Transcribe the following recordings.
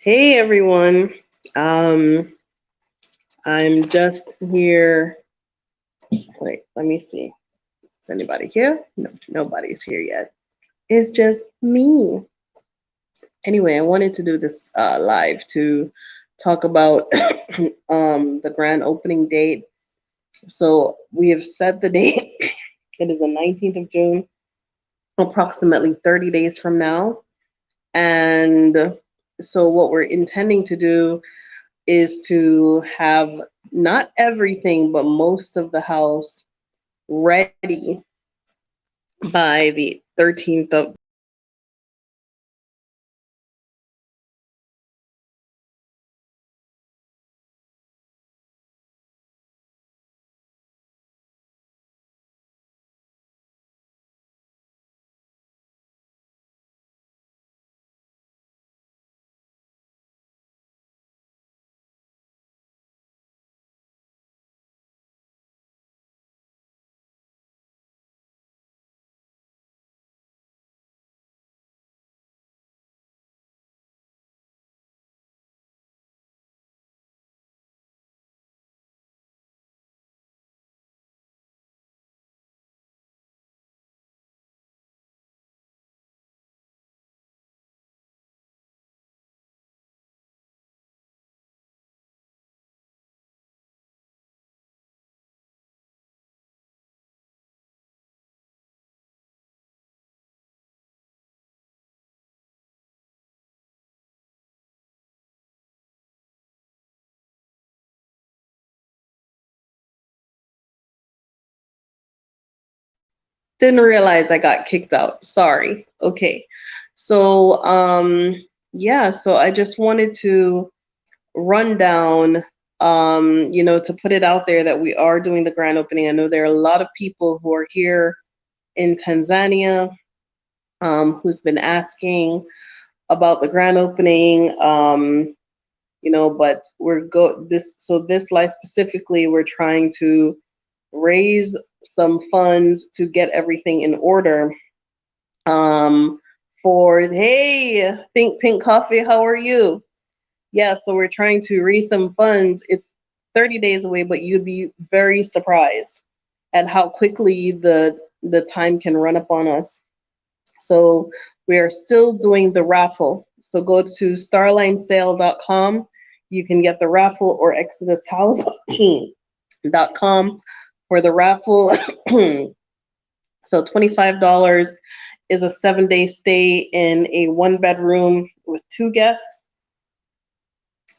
Hey everyone. Um, I'm just here. Wait, let me see. Is anybody here? No, nobody's here yet. It's just me. Anyway, I wanted to do this live to talk about the grand opening date. So we have set the date. It is the 19th of June, approximately 30 days from now. And so what we're intending to do is to have not everything, but most of the house ready by the 13th of. Didn't realize I got kicked out. Sorry. Okay. So yeah, so I just wanted to run down to put it out there that we are doing the grand opening. I know there are a lot of people who are here in Tanzania who's been asking about the grand opening. But this life specifically, we're trying to raise some funds to get everything in order. For hey, Think Pink Coffee, how are you? Yeah, so we're trying to raise some funds. It's 30 days away, but you'd be very surprised at how quickly the time can run up on us. So we are still doing the raffle. So go to starlinesale.com. You can get the raffle or exodushouse.com for the raffle. So $25 is a 7-day stay in a 1-bedroom with 2 guests,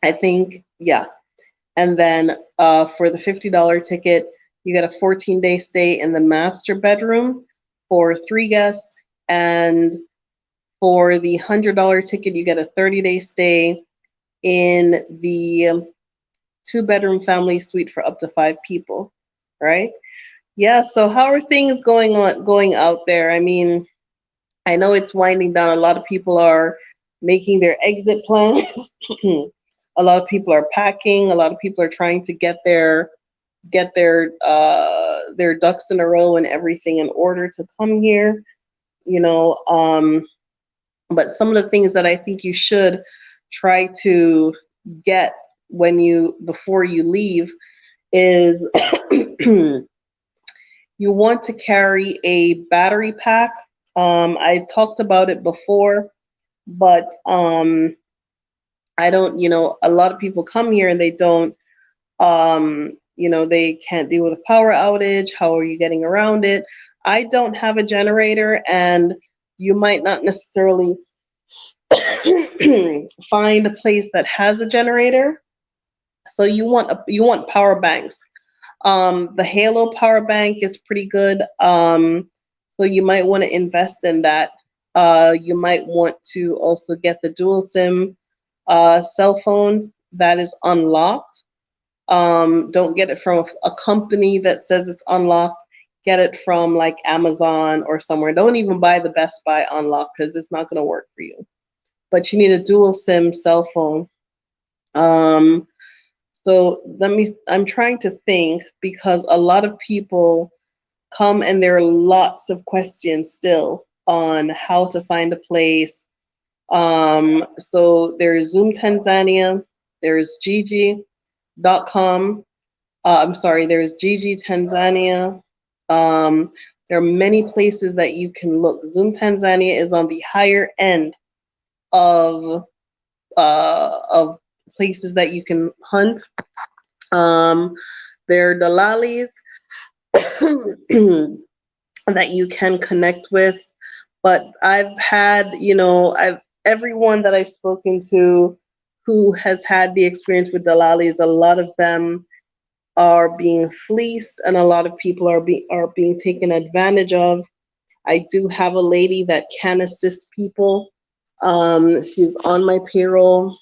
I think. Yeah. And then for the $50 ticket, you get a 14-day stay in the master bedroom for 3 guests. And for the $100 ticket, you get a 30-day stay in the 2-bedroom family suite for up to 5 people, right? Yeah, so how are things going out there? I mean, I know it's winding down. A lot of people are making their exit plans. A lot of people are packing. A lot of people are trying to get their ducks in a row and everything in order to come here. You know, but some of the things that I think you should try to get before you leave is you want to carry a battery pack. I talked about it before, but I don't, a lot of people come here and they don't, they can't deal with a power outage. How are you getting around it? I don't have a generator, and you might not necessarily find a place that has a generator. So you want power banks. The Halo power bank is pretty good. So you might want to invest in that. You might want to also get the dual SIM cell phone that is unlocked. Don't get it from a company that says it's unlocked. Get it from like Amazon or somewhere. Don't even buy the Best Buy unlocked because it's not going to work for you. But you need a dual SIM cell phone. So I'm trying to think, because a lot of people come and there are lots of questions still on how to find a place, So there's Zoom Tanzania, there's Gigi.com. I'm sorry, there's Gigi Tanzania. There are many places that you can look. Zoom Tanzania is on the higher end of places that you can hunt. There are Dalalis that you can connect with. But I've had, everyone that I've spoken to who has had the experience with Dalalis, a lot of them are being fleeced and a lot of people are being taken advantage of. I do have a lady that can assist people. She's on my payroll,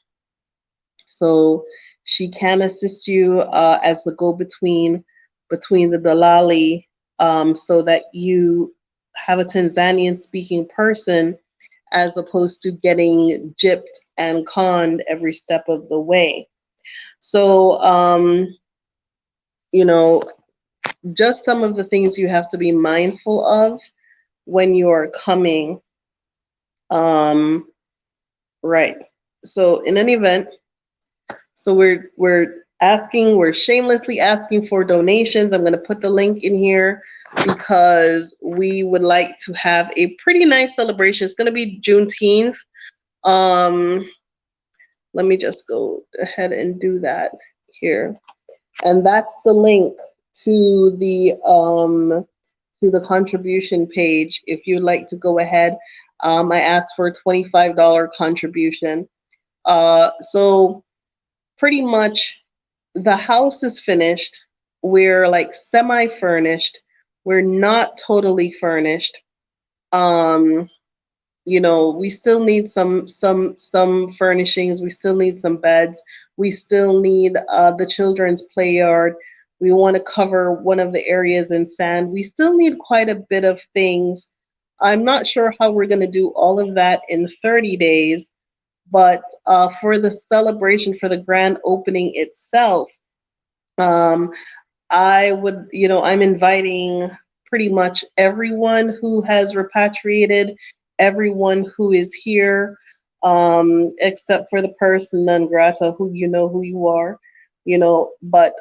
so she can assist you as the go-between between the Dalali, so that you have a Tanzanian speaking person as opposed to getting gypped and conned every step of the way. So, just some of the things you have to be mindful of when you are coming. Right. So in any event, so we're shamelessly asking for donations. I'm going to put the link in here because we would like to have a pretty nice celebration. It's going to be Juneteenth. Let me just go ahead and do that here. And that's the link to the contribution page. If you'd like to go ahead, I asked for a $25 contribution. So pretty much the house is finished. We're like semi-furnished. We're not totally furnished. We still need some furnishings. We still need some beds. We still need the children's play yard. We want to cover one of the areas in sand. We still need quite a bit of things. I'm not sure how we're going to do all of that in 30 days, but for the celebration, for the grand opening itself, I'm inviting pretty much everyone who has repatriated, everyone who is here, except for the person non grata who you know who you are, but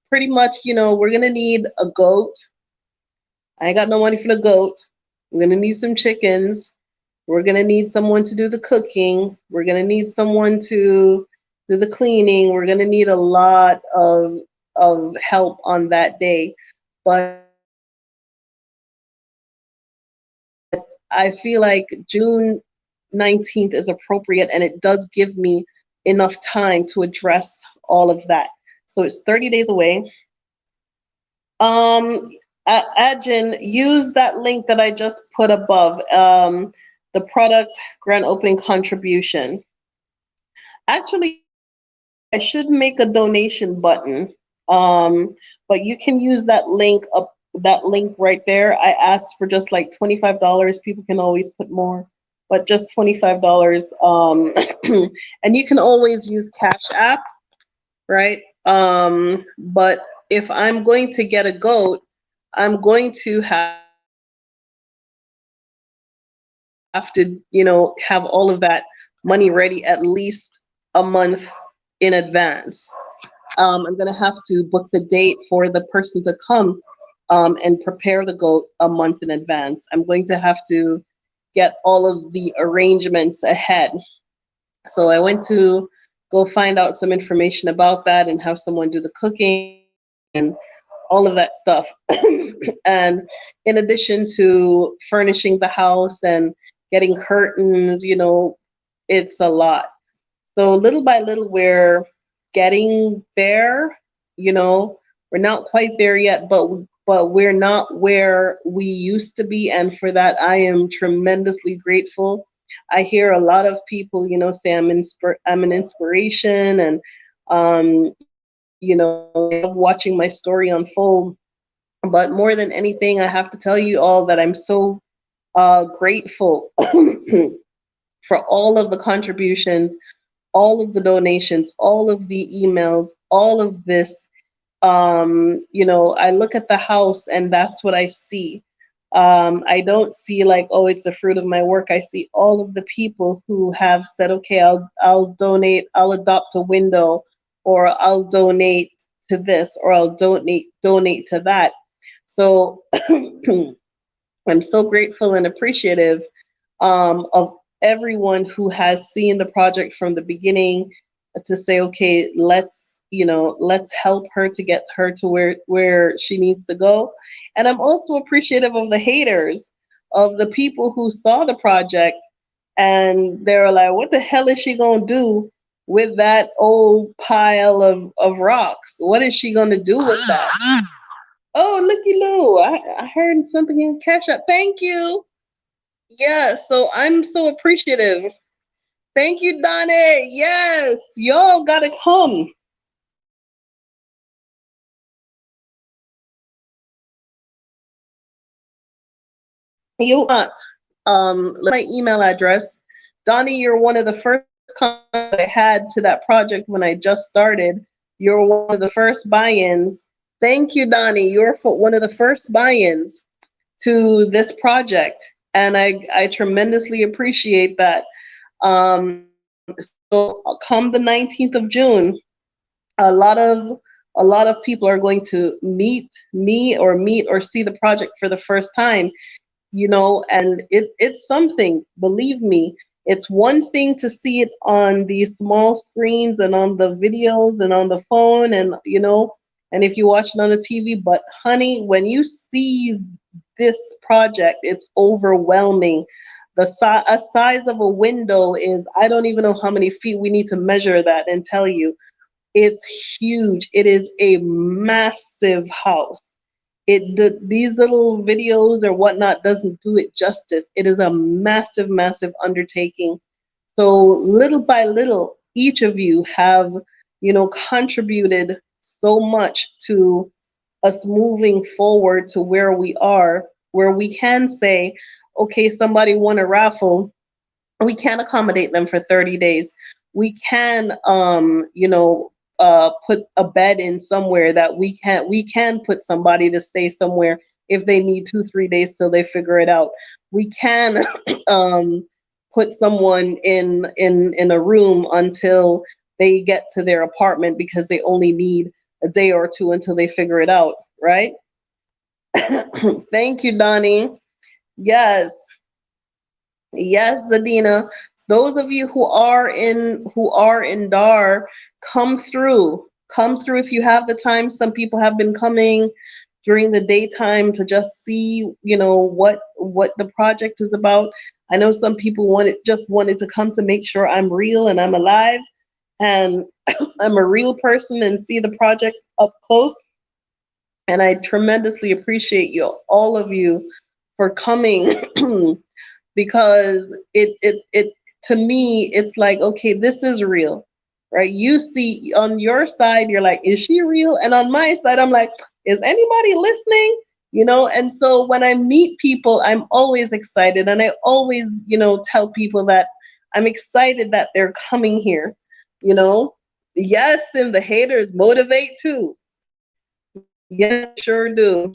pretty much, we're gonna need a goat. I ain't got no money for the goat. We're gonna need some chickens. We're gonna need someone to do the cooking. We're gonna need someone to do the cleaning. We're gonna need a lot of help on that day. But I feel like June 19th is appropriate and it does give me enough time to address all of that. So it's 30 days away. Ajin, use that link that I just put above, the product grand opening contribution. Actually, I should make a donation button, but you can use that link right there. I asked for just like $25. People can always put more, but just $25. And you can always use Cash App, right? But if I'm going to get a goat, I'm going to have to, have all of that money ready at least a month in advance. I'm going to have to book the date for the person to come and prepare the goat a month in advance. I'm going to have to get all of the arrangements ahead. So I went to go find out some information about that and have someone do the cooking and all of that stuff. And in addition to furnishing the house and getting curtains, it's a lot. So little by little, we're getting there. We're not quite there yet, but we're not where we used to be. And for that, I am tremendously grateful. I hear a lot of people, say I'm an inspiration, and watching my story unfold. But more than anything, I have to tell you all that I'm so grateful for all of the contributions, all of the donations, all of the emails, all of this. I look at the house and that's what I see. I don't see like, oh, it's the fruit of my work. I see all of the people who have said, okay, I'll donate, I'll adopt a window, or I'll donate to this, or I'll donate to that. So I'm so grateful and appreciative of everyone who has seen the project from the beginning to say, okay, let's help her to get her to where she needs to go. And I'm also appreciative of the haters, of the people who saw the project and they were like, what the hell is she gonna do with that old pile of rocks? What is she gonna do with that? Oh, looky Lou, I heard something in Cash App. Thank you. Yeah, so I'm so appreciative. Thank you, Donnie. Yes, y'all gotta come. You want my email address. Donnie, you're one of the first contacts I had to that project when I just started. You're one of the first buy-ins. Thank you, Donnie. You're one of the first buy-ins to this project, and I tremendously appreciate that. So come the 19th of June, a lot of a lot of people are going to meet or see the project for the first time, and it's something, believe me. It's one thing to see it on these small screens and on the videos and on the phone, and if you watch it on the TV, but honey, when you see this project, it's overwhelming. A size of a window is, I don't even know how many feet we need to measure that and tell you. It's huge. It is a massive house. These little videos or whatnot doesn't do it justice. It is a massive, massive undertaking. So little by little, each of you have, contributed so much to us moving forward to where we are, where we can say, okay, somebody won a raffle, we can accommodate them for 30 days. We can put a bed in somewhere that we can put somebody to stay somewhere if they need 2 3 days till they figure it out. We can put someone in a room until they get to their apartment because they only need a day or two until they figure it out, right? Thank you, Donnie. Yes. Yes, Zadina. Those of you who are in DAR, come through. Come through if you have the time. Some people have been coming during the daytime to just see, what the project is about. I know some people wanted to come to make sure I'm real and I'm alive and I'm a real person and see the project up close. And I tremendously appreciate all of you, for coming because it to me it's like, okay, this is real, right? You see on your side, you're like, is she real? And on my side, I'm like, is anybody listening? And so when I meet people, I'm always excited, and I always, tell people that I'm excited that they're coming here, you know yes, and the haters motivate too. Yes, sure do.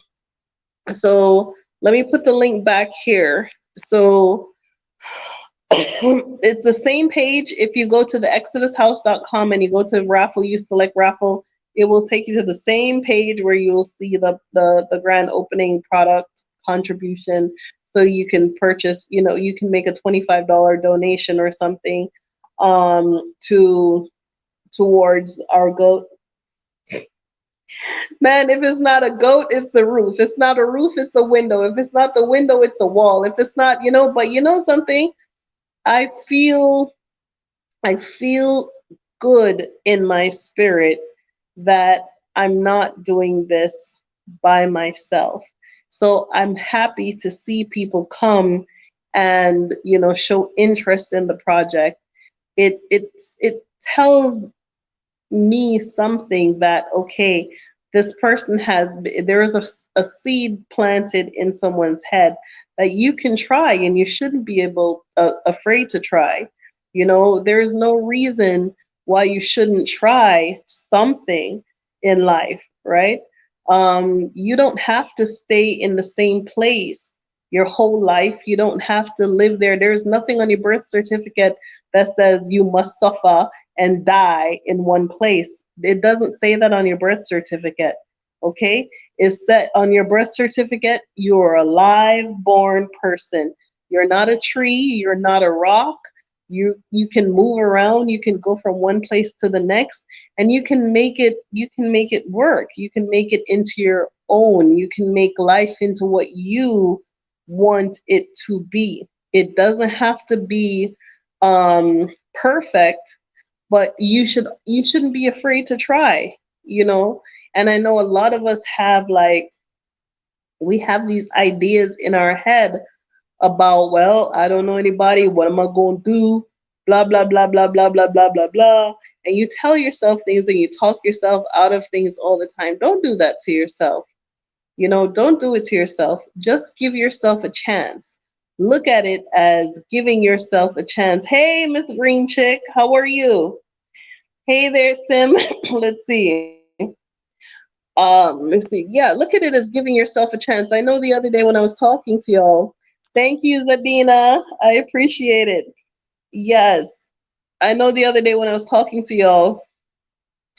So let me put the link back here. So it's the same page. If you go to the exodushouse.com and you go to raffle, you select raffle, it will take you to the same page where you will see the grand opening product contribution. So you can purchase, you can make a $25 donation or something to towards our goat. Man, if it's not a goat, it's the roof. It's not a roof, it's a window. If it's not the window, it's a wall. If it's not, but something, I feel I feel good in my spirit that I'm not doing this by myself. So I'm happy to see people come and show interest in the project. It tells me something that, okay, this person there is a seed planted in someone's head that you can try, and you shouldn't be afraid to try. There is no reason why you shouldn't try something in life, right? You don't have to stay in the same place your whole life. You don't have to live there. There's nothing on your birth certificate that says you must suffer and die in one place. It doesn't say that on your birth certificate. Okay? It's set on your birth certificate. You're a live born person. You're not a tree, you're not a rock. You can move around, you can go from one place to the next, and you can make it work. You can make it into your own. You can make life into what you want it to be. It doesn't have to be perfect, but you shouldn't be afraid to try, you know. And I know a lot of us have like we have these ideas in our head about, well, I don't know anybody, what am I going to do? Blah, blah, blah, blah, blah, blah, blah, blah, blah. And you tell yourself things and you talk yourself out of things all the time. Don't do that to yourself. You know, don't do it to yourself. Just give yourself a chance. Look at it as giving yourself a chance. Hey, Miss Green Chick, how are you? Hey there, Sim. Let's see. Let's see. Yeah, look at it as giving yourself a chance. I know the other day when I was talking to y'all. Thank you, Zadina. I appreciate it. Yes. I know the other day when I was talking to y'all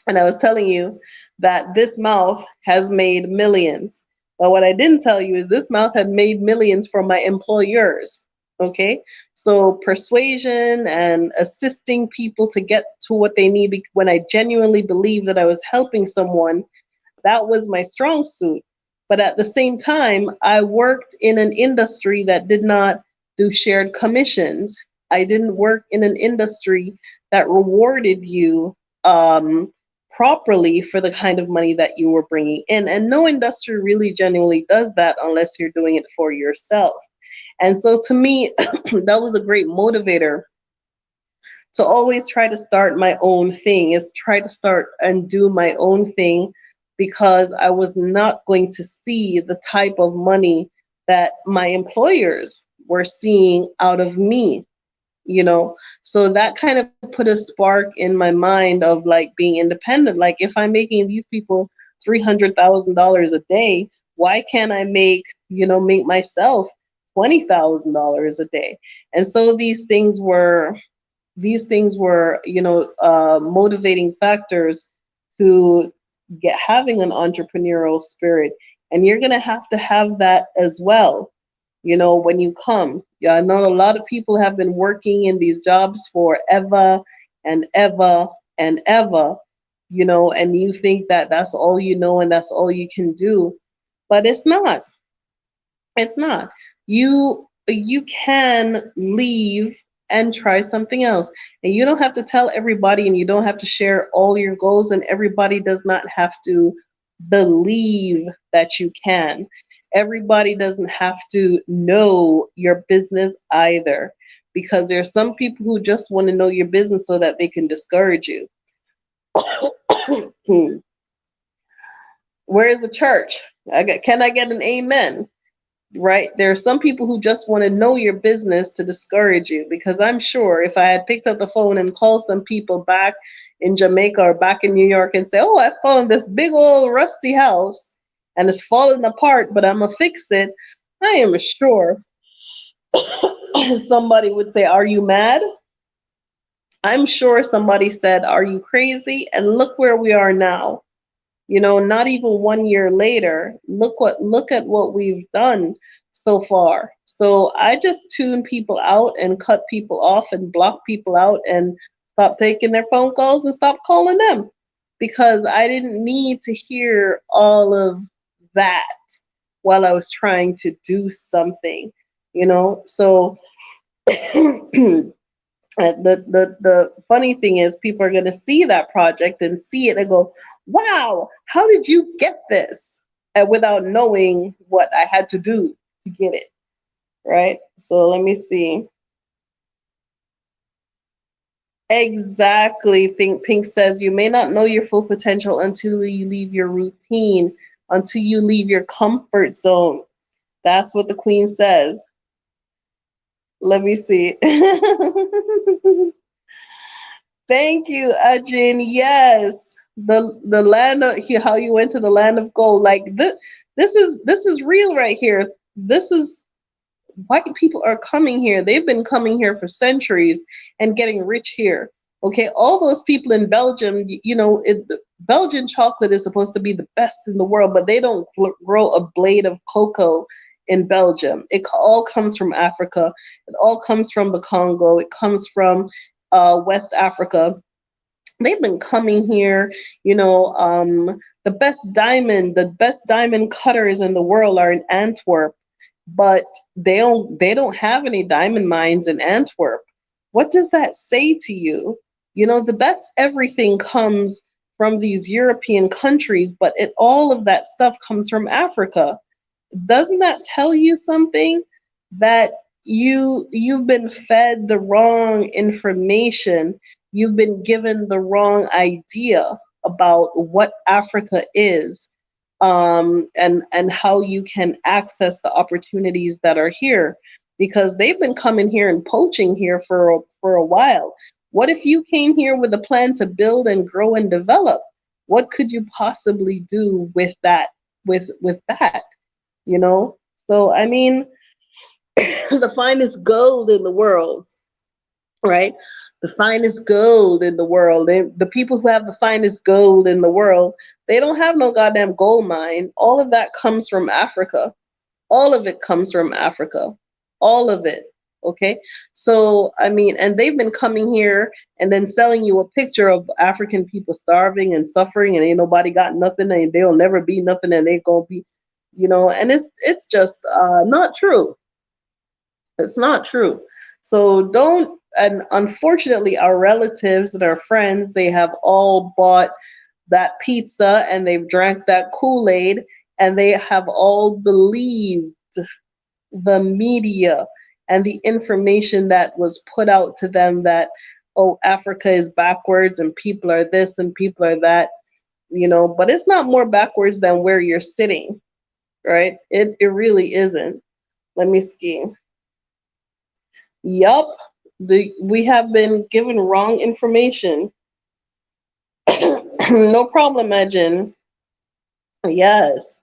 and I was telling you that this mouth has made millions. But what I didn't tell you is this mouth had made millions for my employers. Okay? So persuasion and assisting people to get to what they need when I genuinely believe that I was helping someone, that was my strong suit. But at the same time, I worked in an industry that did not do shared commissions. I didn't work in an industry that rewarded you properly for the kind of money that you were bringing in. And no industry really genuinely does that unless you're doing it for yourself. And so to me, that was a great motivator to always try to start my own thing, is try to start and do my own thing, because I was not going to see the type of money that my employers were seeing out of me, you know. So that kind of put a spark in my mind of like being independent. Like, if I'm making these people $300,000 a day, why can't I make myself $20,000 a day? And so these things were motivating factors to get having an entrepreneurial spirit. And you're going to have that as well, when you come. Yeah, I know a lot of people have been working in these jobs for ever and ever and ever, and you think that that's all you know and that's all you can do. But it's not. You can leave and try something else. And you don't have to tell everybody, and you don't have to share all your goals, and everybody does not have to believe that you can. Everybody doesn't have to know your business either, because there are some people who just want to know your business so that they can discourage you. Where is the church? Can I get an amen? Right? There are some people who just want to know your business to discourage you, because I'm sure if I had picked up the phone and called some people back in Jamaica or back in New York and say, oh, I found this big old rusty house and it's falling apart, but I'm gonna fix it, I am sure somebody would say, are you mad? I'm sure somebody said, are you crazy? And look where we are now. Not even 1 year later, look at what we've done so far. So I just tune people out and cut people off and block people out and stop taking their phone calls and stop calling them, because I didn't need to hear all of that while I was trying to do something. So the funny thing is, people are going to see that project and see it and go, wow, how did you get this? And without knowing what I had to do to get it, right? So let me see. Exactly. Think Pink says, you may not know your full potential until you leave your routine, until you leave your comfort zone. That's what the Queen says. Let me see. Thank you, Ajin. Yes, the land of how you went to the land of gold. Like this is real right here. This is white people are coming here. They've been coming here for centuries and getting rich here. Okay, all those people in Belgium, the Belgian chocolate is supposed to be the best in the world, but they don't grow a blade of cocoa in Belgium. It all comes from Africa. It all comes from the Congo. It comes from West Africa. They've been coming here, the best diamond cutters in the world are in Antwerp, but they don't have any diamond mines in Antwerp. What does that say to you? The best everything comes from these European countries, but all of that stuff comes from Africa. Doesn't that tell you something? That you've been fed the wrong information. You've been given the wrong idea about what Africa is, and how you can access the opportunities that are here, because they've been coming here and poaching here for a while. What if you came here with a plan to build and grow and develop? What could you possibly do with that? With that, you know? So I mean, the finest gold in the world, right? The finest gold in the world. The people who have the finest gold in the world, they don't have no goddamn gold mine. All of that comes from Africa. All of it comes from Africa. All of it. Okay. So, I mean, and they've been coming here and then selling you a picture of African people starving and suffering, and ain't nobody got nothing, and they'll never be nothing, and they gonna be, and it's just not true. It's not true. So don't, and unfortunately, our relatives and our friends, they have all bought that pizza and they've drank that Kool-Aid, and they have all believed the media and the information that was put out to them that, oh, Africa is backwards and people are this and people are that, but it's not more backwards than where you're sitting, right? It really isn't. Let me see. Yup, we have been given wrong information. No problem, Imagine. Yes.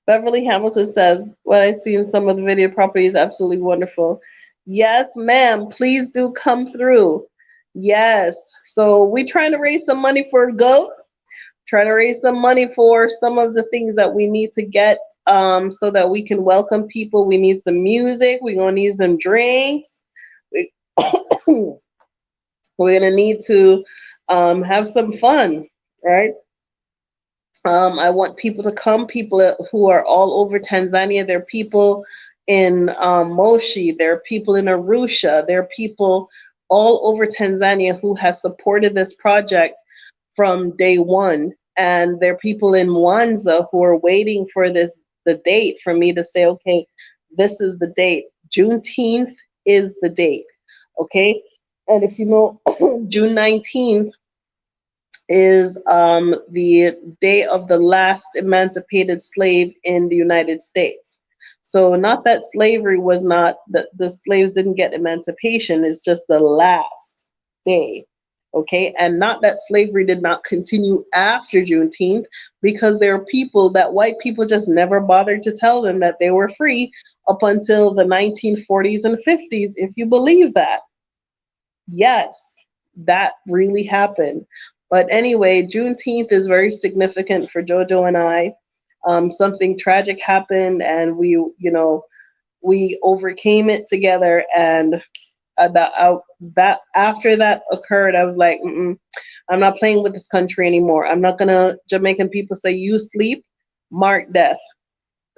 Beverly Hamilton says, what I see in some of the video property is absolutely wonderful. Yes, ma'am. Please do come through. Yes. So we trying to raise some money for a goat. Trying to raise some money for some of the things that we need to get, so that we can welcome people. We need some music. We're going to need some drinks. We, we're going to need to have some fun, right? I want people to come, people who are all over Tanzania. There are people in Moshi. There are people in Arusha. There are people all over Tanzania who has supported this project from day one. And there are people in Mwanza who are waiting for the date for me to say, okay, this is the date. Juneteenth is the date. Okay. And if you know, June 19th is the day of the last emancipated slave in the United States. So not that slavery was not, that the slaves didn't get emancipation, it's just the last day. Okay, and not that slavery did not continue after Juneteenth, because there are people that white people just never bothered to tell them that they were free up until the 1940s and 50s, if you believe that. Yes, that really happened. But anyway, Juneteenth is very significant for JoJo and I. Something tragic happened, and we overcame it together. And that after that occurred, I was like, I'm not playing with this country anymore. I'm not gonna. Jamaican people say, "You sleep, mark death."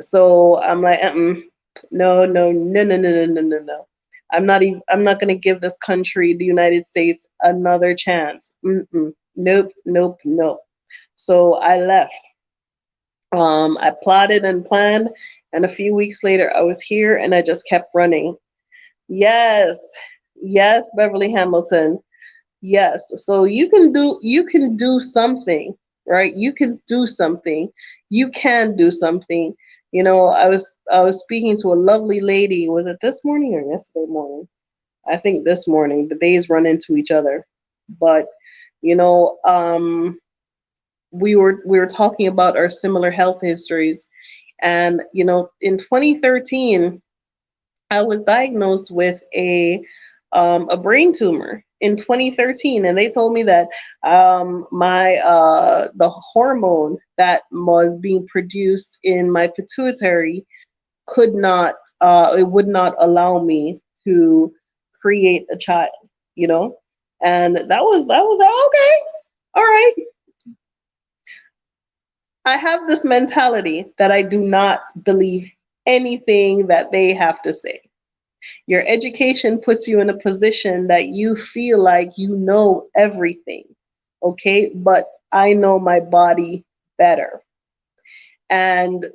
So I'm like, no, no, no, no, no, no, no, no, no. I'm not gonna give this country, the United States, another chance. Nope, nope, nope. So I left. I plotted and planned, and a few weeks later, I was here, and I just kept running. Yes, yes, Beverly Hamilton. Yes. So you can do something, right? You can do something. You can do something. I was speaking to a lovely lady. Was it this morning or yesterday morning? I think this morning. The days run into each other. But you know, we were talking about our similar health histories, and in 2013, I was diagnosed with a brain tumor in 2013, and they told me that my the hormone that was being produced in my pituitary could not it would not allow me to create a child, you know. And that was like, okay, all right. I have this mentality that I do not believe anything that they have to say. Your education puts you in a position that you feel like you know everything, okay? But I know my body better. And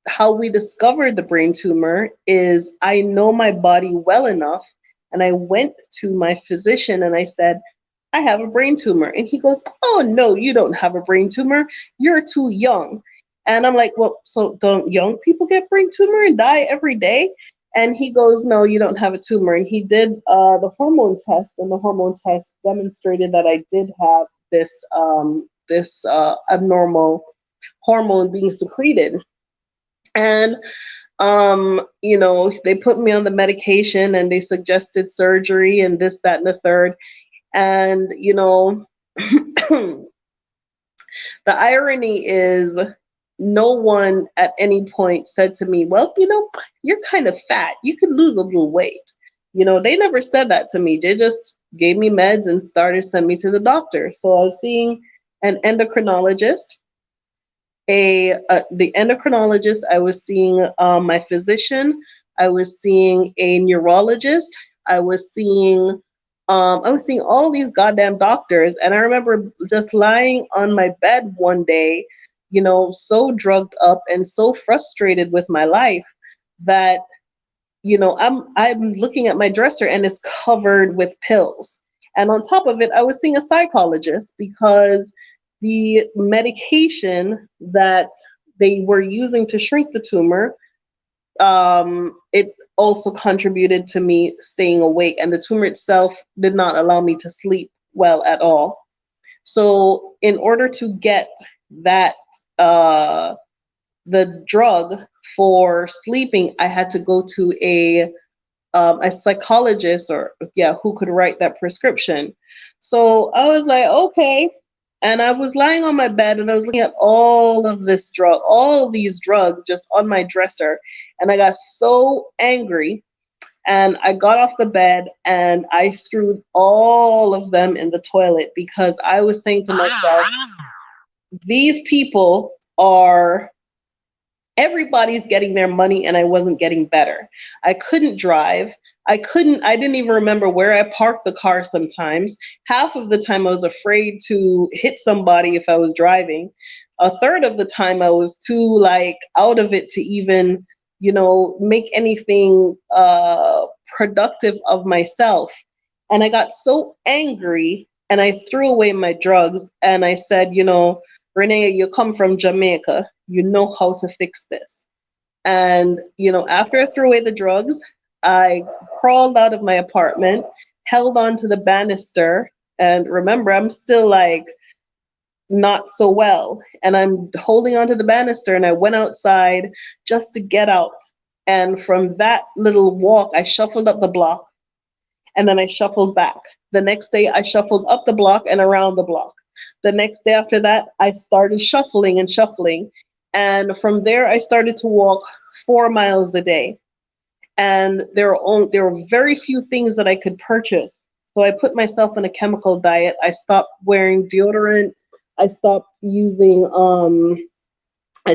how we discovered the brain tumor is I know my body well enough. And I went to my physician and I said, I have a brain tumor. And he goes, oh, no, you don't have a brain tumor. You're too young. And I'm like, well, so don't young people get brain tumor and die every day? And he goes, no, you don't have a tumor. And he did the hormone test, and the hormone test demonstrated that I did have this abnormal hormone being secreted. And they put me on the medication and they suggested surgery and this, that, and the third. And the irony is no one at any point said to me, well, you're kind of fat. You could lose a little weight. They never said that to me. They just gave me meds and started sending me to the doctor. So I was seeing an endocrinologist, the endocrinologist. I was seeing my physician. I was seeing a neurologist. I was seeing all these goddamn doctors. And I remember just lying on my bed one day, so drugged up and so frustrated with my life that, I'm looking at my dresser and it's covered with pills. And on top of it, I was seeing a psychologist because the medication that they were using to shrink the tumor, it also contributed to me staying awake, and the tumor itself did not allow me to sleep well at all. So in order to get that the drug for sleeping, I had to go to a psychologist, or who could write that prescription. So I was like, okay. And I was lying on my bed and I was looking at all of these drugs just on my dresser. And I got so angry, and I got off the bed and I threw all of them in the toilet because I was saying to myself, these people are everybody's getting their money and I wasn't getting better. I couldn't drive. I didn't even remember where I parked the car sometimes. Half of the time I was afraid to hit somebody if I was driving. A third of the time I was too out of it to even, make anything productive of myself. And I got so angry and I threw away my drugs and I said, Renee, you come from Jamaica. You know how to fix this. And, after I threw away the drugs, I crawled out of my apartment, held on to the banister. And remember, I'm still not so well. And I'm holding onto the banister and I went outside just to get out. And from that little walk, I shuffled up the block and then I shuffled back. The next day, I shuffled up the block and around the block. The next day after that, I started shuffling and shuffling. And from there, I started to walk 4 miles a day. And there were very few things that I could purchase. So I put myself on a chemical diet. I stopped wearing deodorant. I stopped using, I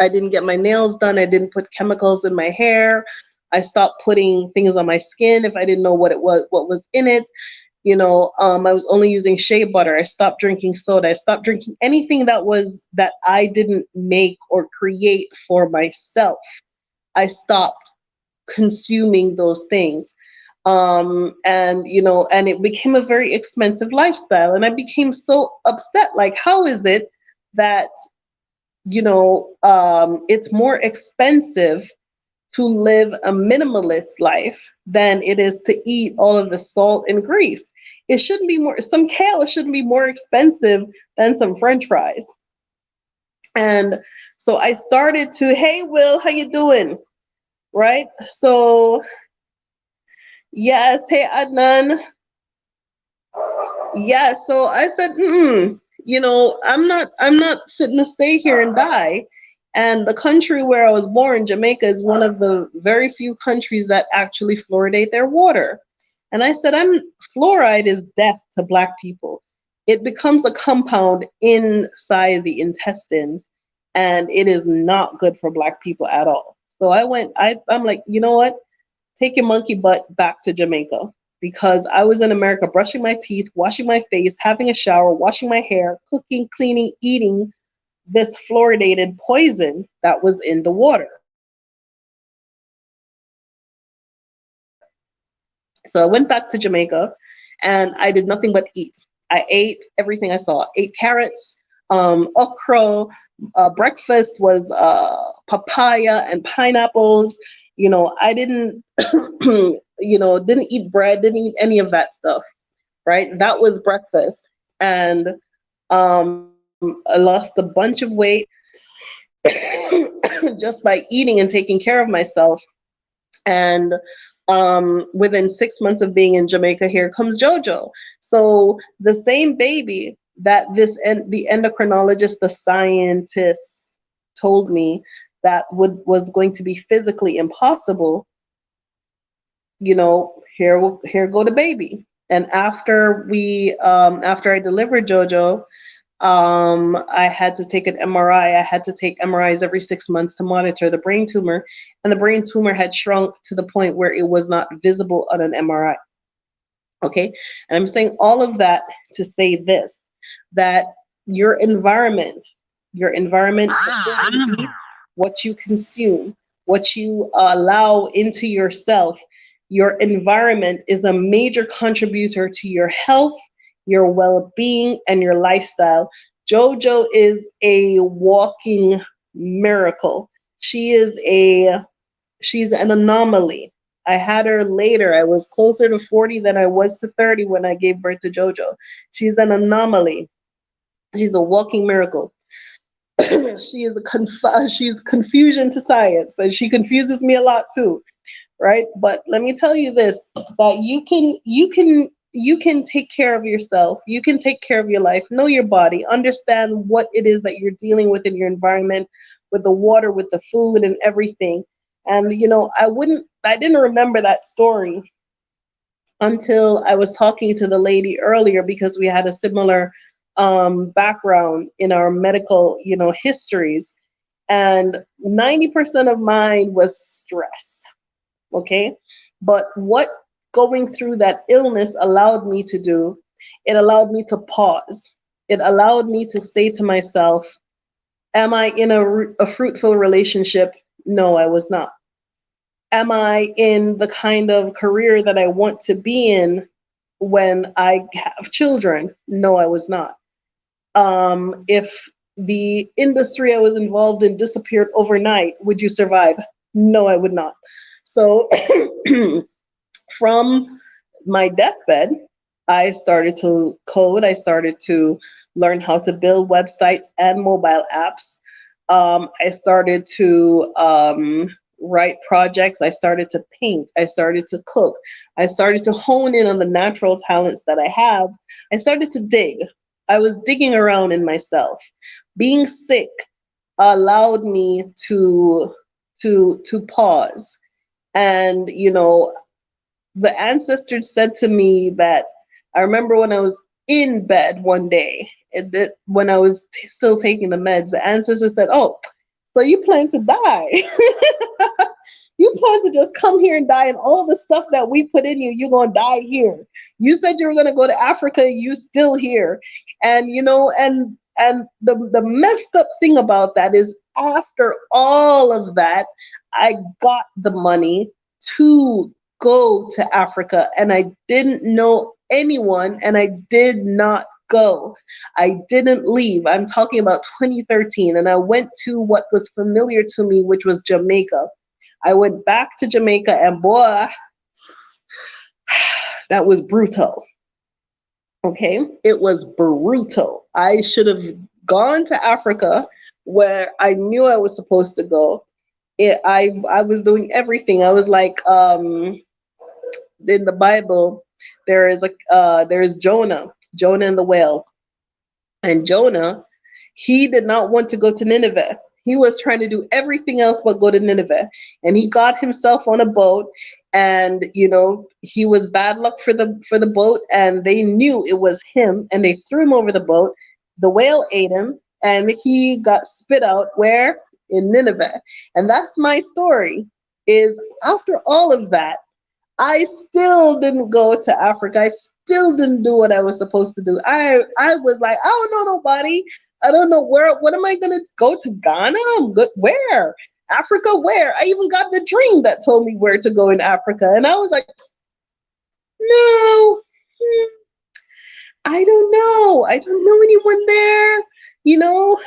didn't get my nails done. I didn't put chemicals in my hair. I stopped putting things on my skin if I didn't know what was in it. I was only using shea butter. I stopped drinking soda. I stopped drinking anything that I didn't make or create for myself. I stopped consuming those things. And it became a very expensive lifestyle. And I became so upset. Like, how is it that, it's more expensive to live a minimalist life than it is to eat all of the salt and grease? It shouldn't be some kale shouldn't be more expensive than some French fries. And so I started to, hey, Will, how you doing? right? So yes, hey Adnan. Yeah, so I said, I'm not fitting to stay here and die. And the country where I was born, Jamaica, is one of the very few countries that actually fluoridate their water. And I said, fluoride is death to black people. It becomes a compound inside the intestines, and it is not good for black people at all. So I'm like, you know what? Take your monkey butt back to Jamaica, because I was in America brushing my teeth, washing my face, having a shower, washing my hair, cooking, cleaning, eating this fluoridated poison that was in the water. So I went back to Jamaica and I did nothing but eat. I ate everything I saw. Ate carrots, okra. Breakfast was papaya and pineapples. I didn't, didn't eat bread, didn't eat any of that stuff. Right? That was breakfast, and I lost a bunch of weight just by eating and taking care of myself. And within 6 months of being in Jamaica, here comes JoJo. So the same baby that the endocrinologist, the scientists told me that was going to be physically impossible. Here go the baby. And after I delivered JoJo, I had to take an MRI. I had to take MRIs every 6 months to monitor the brain tumor, and the brain tumor had shrunk to the point where it was not visible on an MRI. Okay, and I'm saying all of that to say this: that your environment, what you consume, what you allow into yourself, your environment is a major contributor to your health, your well-being, and your lifestyle. Jojo is a walking miracle. She's an anomaly. I had her later. I was closer to 40 than I was to 30 when I gave birth to Jojo. She's an anomaly. She's a walking miracle. She's confusion to science, and she confuses me a lot too, right? But let me tell you this: that you can take care of yourself. You can take care of your life. Know your body. Understand what it is that you're dealing with in your environment, with the water, with the food, and everything. And I didn't remember that story until I was talking to the lady earlier, because we had a similar background in our medical, histories. And 90% of mine was stress. Okay. But what going through that illness allowed me to do, it allowed me to pause. It allowed me to say to myself, am I in a fruitful relationship? No, I was not. Am I in the kind of career that I want to be in when I have children? No, I was not. If the industry I was involved in disappeared overnight, would you survive? No, I would not. So from my deathbed, I started to code. I started to learn how to build websites and mobile apps. I started to write projects. I started to paint. I started to cook. I started to hone in on the natural talents that I have. I started to dig. I was digging around in myself. Being sick allowed me to pause. And the ancestors said to me that, I remember when I was in bed one day, when I was still taking the meds, the ancestors said, "Oh, so you plan to die? You plan to just come here and die, and all the stuff that we put in you, you're gonna die here. You said you were gonna go to Africa, you still here." And the messed up thing about that is, after all of that, I got the money to go to Africa, and I didn't know anyone, and I did not go. I didn't leave. I'm talking about 2013, and I went to what was familiar to me, which was Jamaica. I went back to Jamaica, and boy, that was brutal. Okay, it was brutal. I should have gone to Africa, where I knew I was supposed to go. I was doing everything. I was like, in the Bible, there is Jonah and the whale. And Jonah, he did not want to go to Nineveh. He was trying to do everything else but go to Nineveh. And he got himself on a boat, and he was bad luck for the boat, and they knew it was him, and they threw him over the boat. The whale ate him, and he got spit out where? In Nineveh. And that's my story. Is after all of that, I still didn't go to Africa. I still didn't do what I was supposed to do. I was like, I don't know nobody. I don't know where. What am I gonna go to Ghana? I'm good. Where? Africa? Where? I even got the dream that told me where to go in Africa, and I was like, no, I don't know. I don't know anyone there. You know,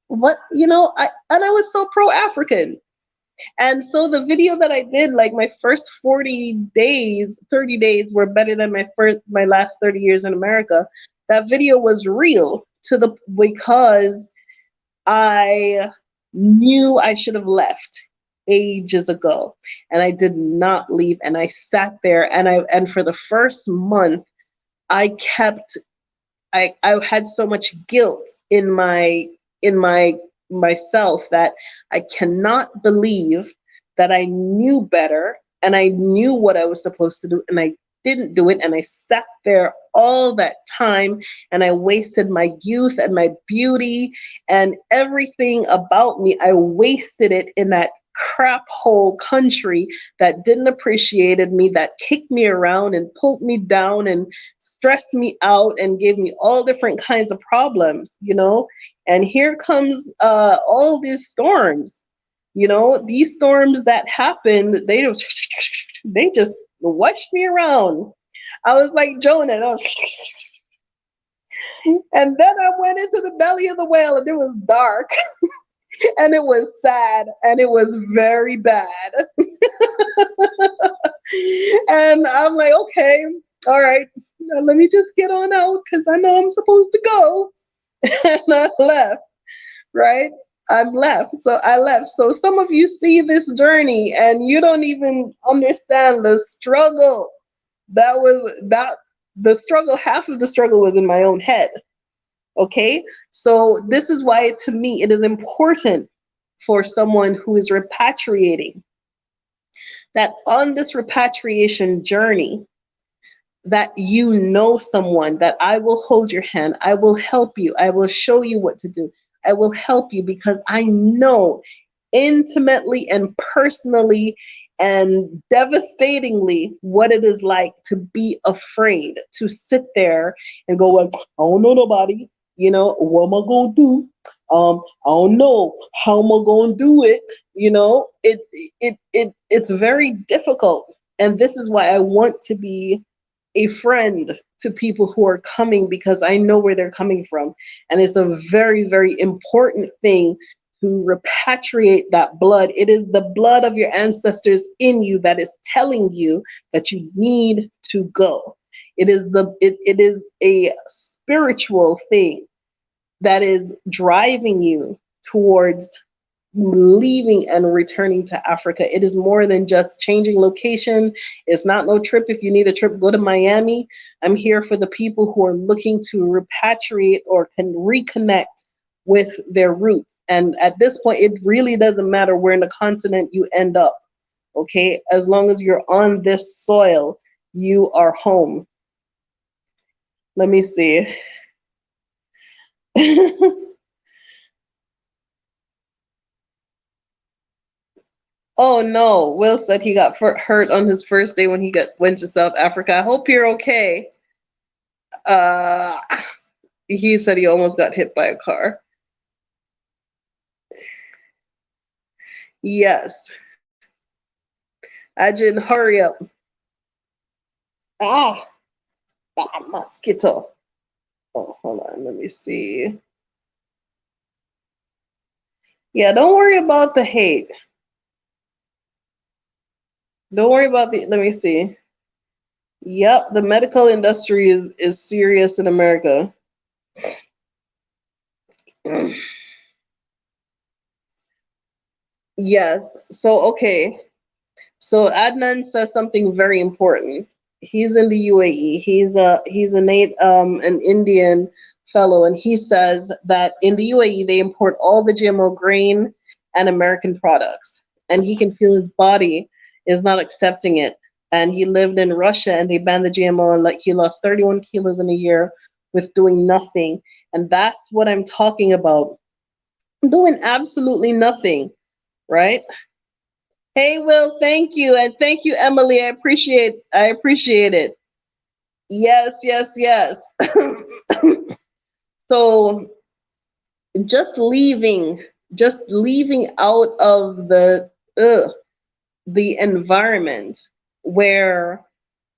what? I was so pro African. And so the video that I did, like my first 40 days, 30 days were better than my last 30 years in America. That video was real because I knew I should have left ages ago, and I did not leave, and I sat there, and for the first month I kept I had so much guilt in my myself that I cannot believe that I knew better and I knew what I was supposed to do and I didn't do it, and I sat there all that time and I wasted my youth and my beauty and everything about me. I wasted it in that crap hole country that didn't appreciate me, that kicked me around and pulled me down and stressed me out and gave me all different kinds of problems. And here comes all these storms. These storms that happened, they just washed me around. I was like Jonah. And then I went into the belly of the whale, and it was dark, and it was sad, and it was very bad. And I'm like, okay, all right, now let me just get on out because I know I'm supposed to go. And I left, right? I'm left. So I left. So some of you see this journey and you don't even understand the struggle. The struggle, half of the struggle was in my own head. Okay? So this is why, to me, it is important for someone who is repatriating that on this repatriation journey, that someone, that I will hold your hand, I will help you, I will show you what to do, I will help you, because I know intimately and personally and devastatingly what it is like to be afraid, to sit there and go, well, I don't know nobody, what am I gonna do? I don't know how am I gonna do it. It's very difficult, and this is why I want to be a friend to people who are coming, because I know where they're coming from. And it's a very, very important thing to repatriate that blood. It is the blood of your ancestors in you that is telling you that you need to go. It is a spiritual thing that is driving you towards leaving and returning to Africa. It is more than just changing location. It's not no trip. If you need a trip, go to Miami. I'm here for the people who are looking to repatriate or can reconnect with their roots. And at this point, it really doesn't matter where in the continent you end up. Okay, as long as you're on this soil, you are home. Let me see. Oh no, Will said he got hurt on his first day when he went to South Africa. I hope you're okay. Uh, he said he almost got hit by a car. Yes. Ajin, hurry up. Ah, mosquito. Oh, hold on, let me see. Yeah, don't worry about the hate. Don't worry about let me see. Yep, the medical industry is serious in America. Yes. So, okay. So Adnan says something very important. He's in the UAE. He's an Indian fellow, and he says that in the UAE they import all the GMO grain and American products, and he can feel his body is not accepting it. And he lived in Russia, and they banned the GMO, and like he lost 31 kilos in a year with doing nothing. And that's what I'm talking about. Doing absolutely nothing, right? Hey Will, thank you. And thank you, Emily. I appreciate it. Yes, yes, yes. So just leaving, just leaving out of the environment where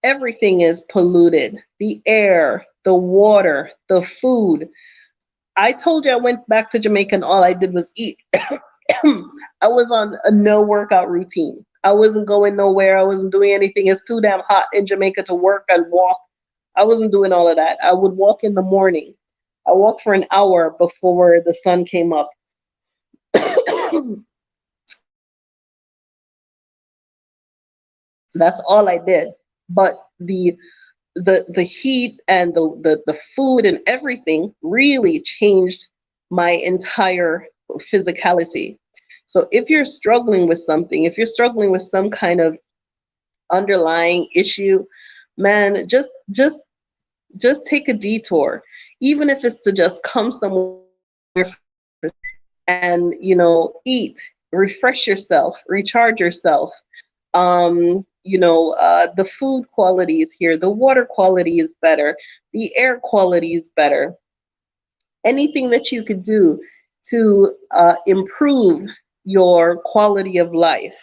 everything is polluted, the air, the water, the food. I told you I went back to Jamaica and all I did was eat. I was on a no workout routine. I wasn't going nowhere. I wasn't doing anything. It's too damn hot in Jamaica to work and walk. I wasn't doing all of that. I would walk in the morning. I walked for an hour before the sun came up. That's all I did. But the heat and the food and everything really changed my entire physicality. So if you're struggling with something, if you're struggling with some kind of underlying issue, man, just take a detour, even if it's to just come somewhere and eat, refresh yourself, recharge yourself. The food quality is here, the water quality is better, the air quality is better. Anything that you could do to improve your quality of life,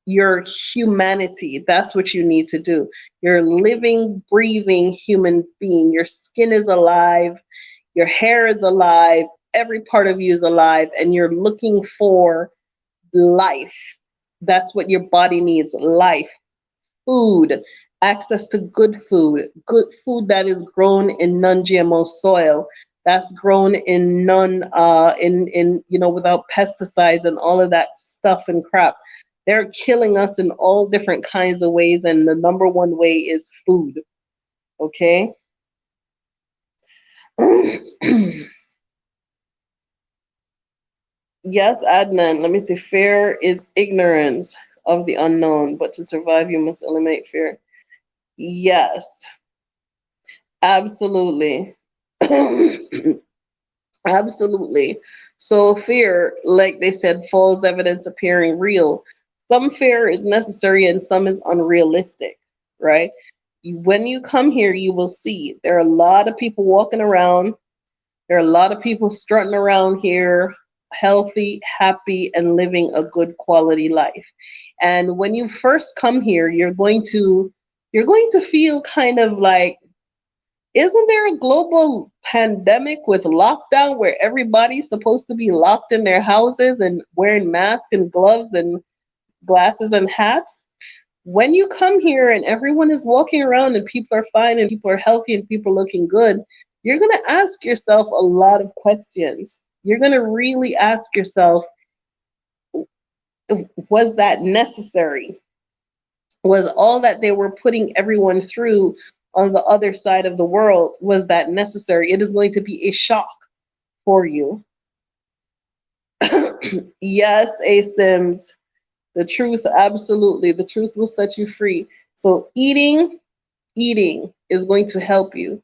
your humanity, that's what you need to do. You're a living, breathing human being. Your skin is alive, your hair is alive, every part of you is alive, and you're looking for life. That's what your body needs, life. Food, access to good food that is grown in non-GMO soil, that's grown in non in without pesticides and all of that stuff and crap. They're killing us in all different kinds of ways, and the number one way is food. Okay. Yes, Adnan. Let me see. Fear is ignorance of the unknown, but to survive, you must eliminate fear. Yes, absolutely. Absolutely. So fear, like they said, false evidence appearing real. Some fear is necessary and some is unrealistic, right? When you come here, you will see there are a lot of people walking around. There are a lot of people strutting around here, healthy, happy, and living a good quality life. And when you first come here, you're going to feel kind of like, isn't there a global pandemic with lockdown where everybody's supposed to be locked in their houses and wearing masks and gloves and glasses and hats? When you come here and everyone is walking around and people are fine and people are healthy and people are looking good, you're going to ask yourself a lot of questions. You're going to really ask yourself, was that necessary? Was all that they were putting everyone through on the other side of the world, was that necessary? It is going to be a shock for you. Yes, A Sims, the truth, absolutely. The truth will set you free. So eating is going to help you.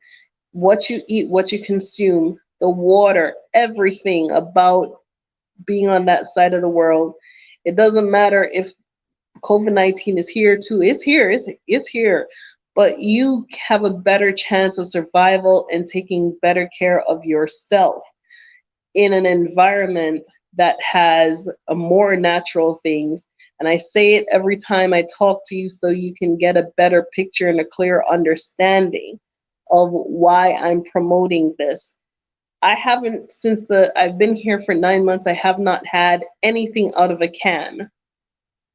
What you eat, what you consume, the water, everything about being on that side of the world. It doesn't matter if COVID-19 is here too. It's here. It's here. But you have a better chance of survival and taking better care of yourself in an environment that has a more natural things. And I say it every time I talk to you so you can get a better picture and a clear understanding of why I'm promoting this. I haven't, I've been here for 9 months, I have not had anything out of a can.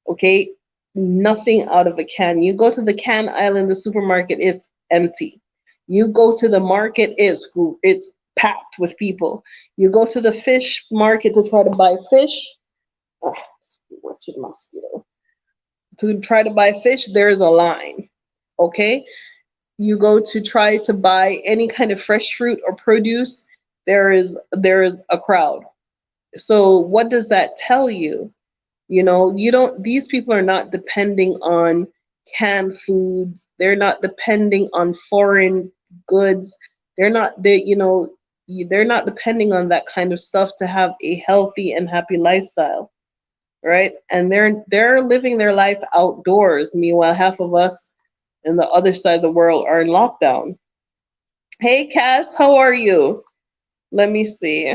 Okay? Nothing out of a can. You go to the can aisle in the supermarket, it's empty. You go to the market, it's packed with people. You go to the fish market to try to buy fish, wretched mosquito. To try to buy fish, there's a line. Okay? You go to try to buy any kind of fresh fruit or produce, there is a crowd. So what does that tell you? You don't, these people are not depending on canned foods. They're not depending on foreign goods. They're not depending on that kind of stuff to have a healthy and happy lifestyle, right? And they're living their life outdoors. Meanwhile, half of us in the other side of the world are in lockdown. Hey, Cass, how are you? Let me see.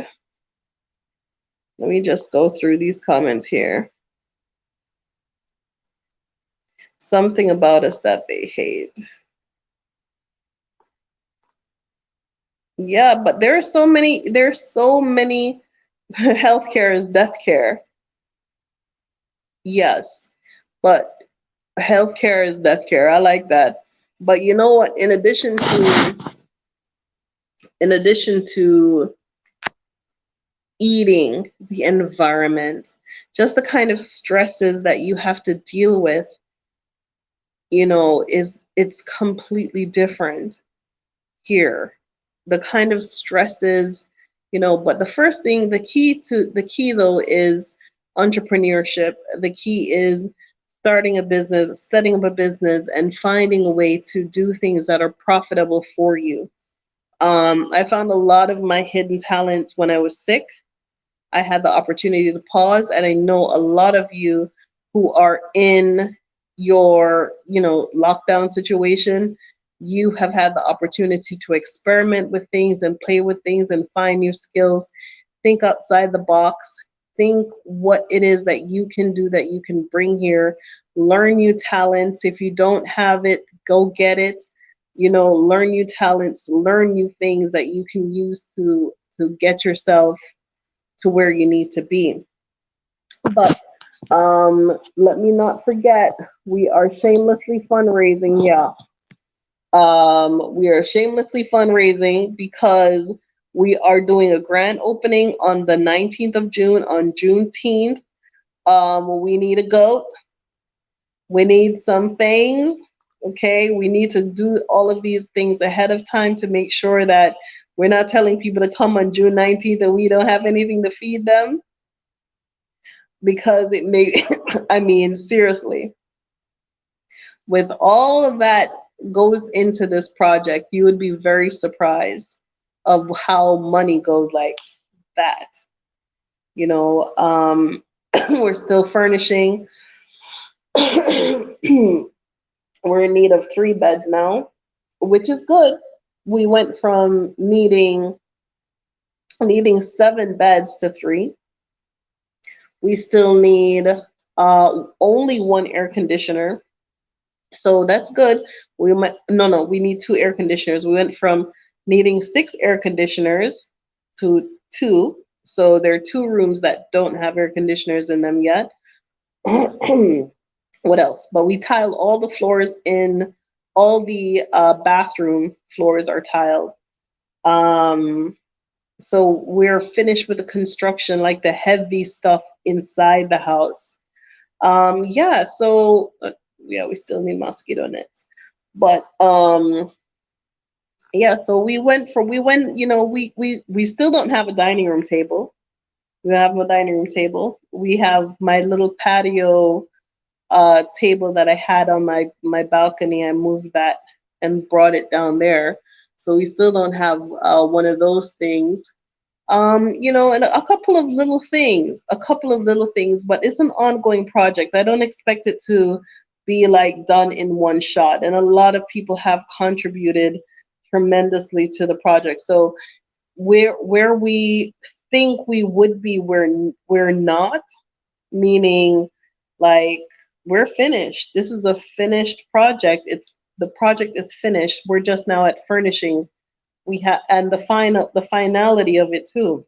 Let me just go through these comments here. Something about us that they hate. Yeah, but there's so many healthcare is death care. Yes, but healthcare is death care. I like that. But you know what? In addition to eating, the environment, just the kind of stresses that you have to deal with, it's completely different here. The kind of stresses, but the first thing, the key though is entrepreneurship. The key is starting a business, setting up a business, and finding a way to do things that are profitable for you. I found a lot of my hidden talents when I was sick. I had the opportunity to pause, and I know a lot of you who are in your, lockdown situation, you have had the opportunity to experiment with things and play with things and find new skills. Think outside the box. Think what it is that you can do, that you can bring here. Learn new talents. If you don't have it, go get it. Learn new talents, learn new things that you can use to get yourself to where you need to be. But let me not forget, we are shamelessly fundraising. Yeah. We are shamelessly fundraising because we are doing a grand opening on the 19th of June, on Juneteenth. We need a goat. We need some things. Okay. We need to do all of these things ahead of time to make sure that we're not telling people to come on June 19th and we don't have anything to feed them, because it may, I mean, seriously, with all of that goes into this project, you would be very surprised of how money goes like that. We're still furnishing. We're in need of 3 beds now, which is good. We went from needing 7 beds to 3. We still need only 1 air conditioner. So that's good. We need 2 air conditioners. We went from needing 6 air conditioners to 2. So there are 2 rooms that don't have air conditioners in them yet. What else? But we tiled all the floors in all the bathroom floors are tiled. So we're finished with the construction, like the heavy stuff inside the house. Yeah, so yeah, we still need mosquito nets. But yeah, so we went, we still don't have a dining room table. We have a dining room table. We have my little patio table that I had on my balcony. I moved that and brought it down there. So we still don't have one of those things. And a couple of little things, but it's an ongoing project. I don't expect it to be like done in one shot. And a lot of people have contributed tremendously to the project. So where we think we would be, we're not, meaning like we're finished. This is a finished project. The project is finished. We're just now at furnishings. We have, and the finality of it too.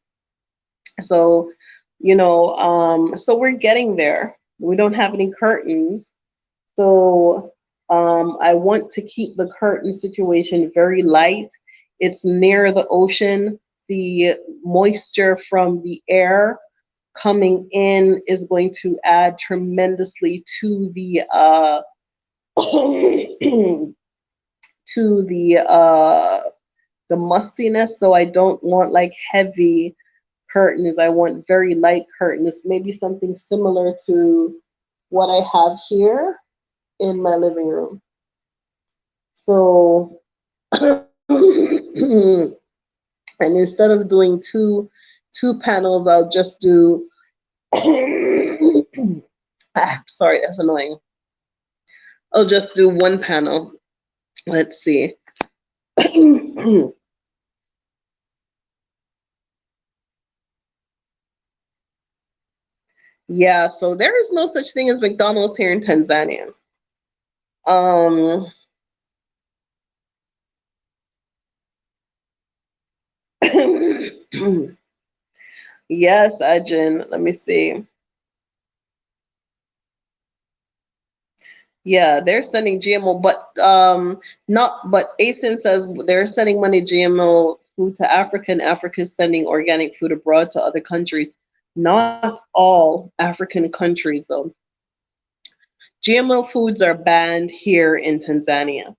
So, so we're getting there. We don't have any curtains. So I want to keep the curtain situation very light. It's near the ocean. The moisture from the air coming in is going to add tremendously to the to the mustiness. So I don't want like heavy curtains. I want very light curtains, maybe something similar to what I have here in my living room. So and instead of doing two panels, I'll just do sorry, that's annoying. I'll just do one panel. Let's see. Yeah, so there is no such thing as McDonald's here in Tanzania. Um, yes, Ajin, let me see. Yeah, they're sending GMO, but not. But ASIM says they're sending money GMO food to Africa, and Africa is sending organic food abroad to other countries. Not all African countries, though. GMO foods are banned here in Tanzania.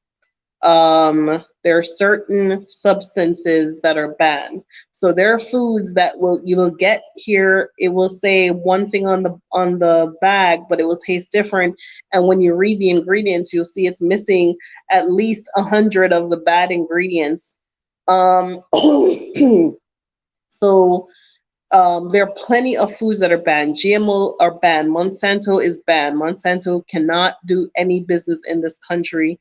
There are certain substances that are banned. So there are foods that you will get here. It will say one thing on the bag, but it will taste different. And when you read the ingredients, you'll see it's missing at least 100 of the bad ingredients. So there are plenty of foods that are banned. GMO are banned. Monsanto is banned. Monsanto cannot do any business in this country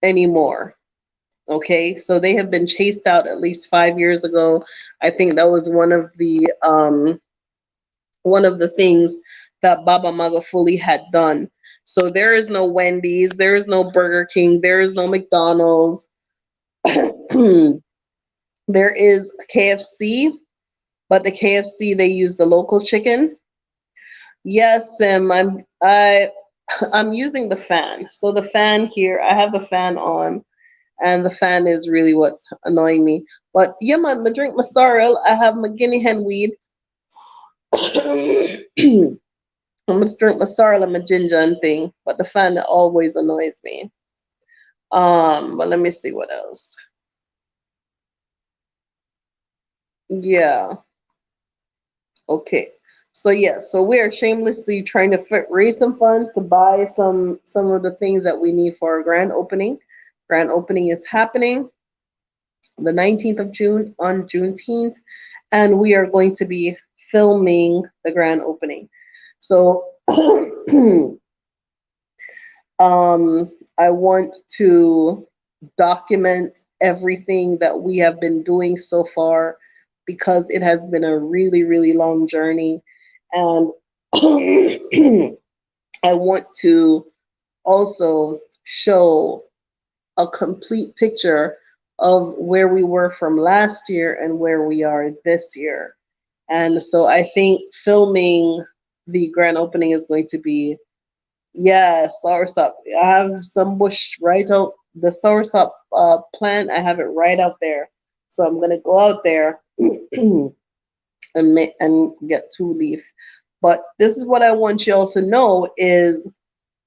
anymore. Okay, so they have been chased out at least 5 years ago. I think that was one of the things that Baba Magufuli had done. So there is no Wendy's, there is no Burger King, there is no McDonald's. There is KFC, but the KFC they use the local chicken. Yes, Sim, I'm using the fan. So the fan here, I have the fan on, and the fan is really what's annoying me. But yeah, man, I drink my sorrel. I have my guinea hen weed. I'm gonna drink my sorrel and my ginger and thing. But the fan always annoys me. But let me see what else. Yeah. Okay. So yeah, so we are shamelessly trying to raise some funds to buy some of the things that we need for our grand opening. Grand opening is happening the 19th of June on Juneteenth, and we are going to be filming the grand opening. So I want to document everything that we have been doing so far because it has been a really, really long journey. And I want to also show a complete picture of where we were from last year and where we are this year. And so I think filming the grand opening is going to be, yeah, soursop. I have some bush right out, the soursop plant, I have it right out there. So I'm going to go out there and get 2 leaf. But this is what I want you all to know is,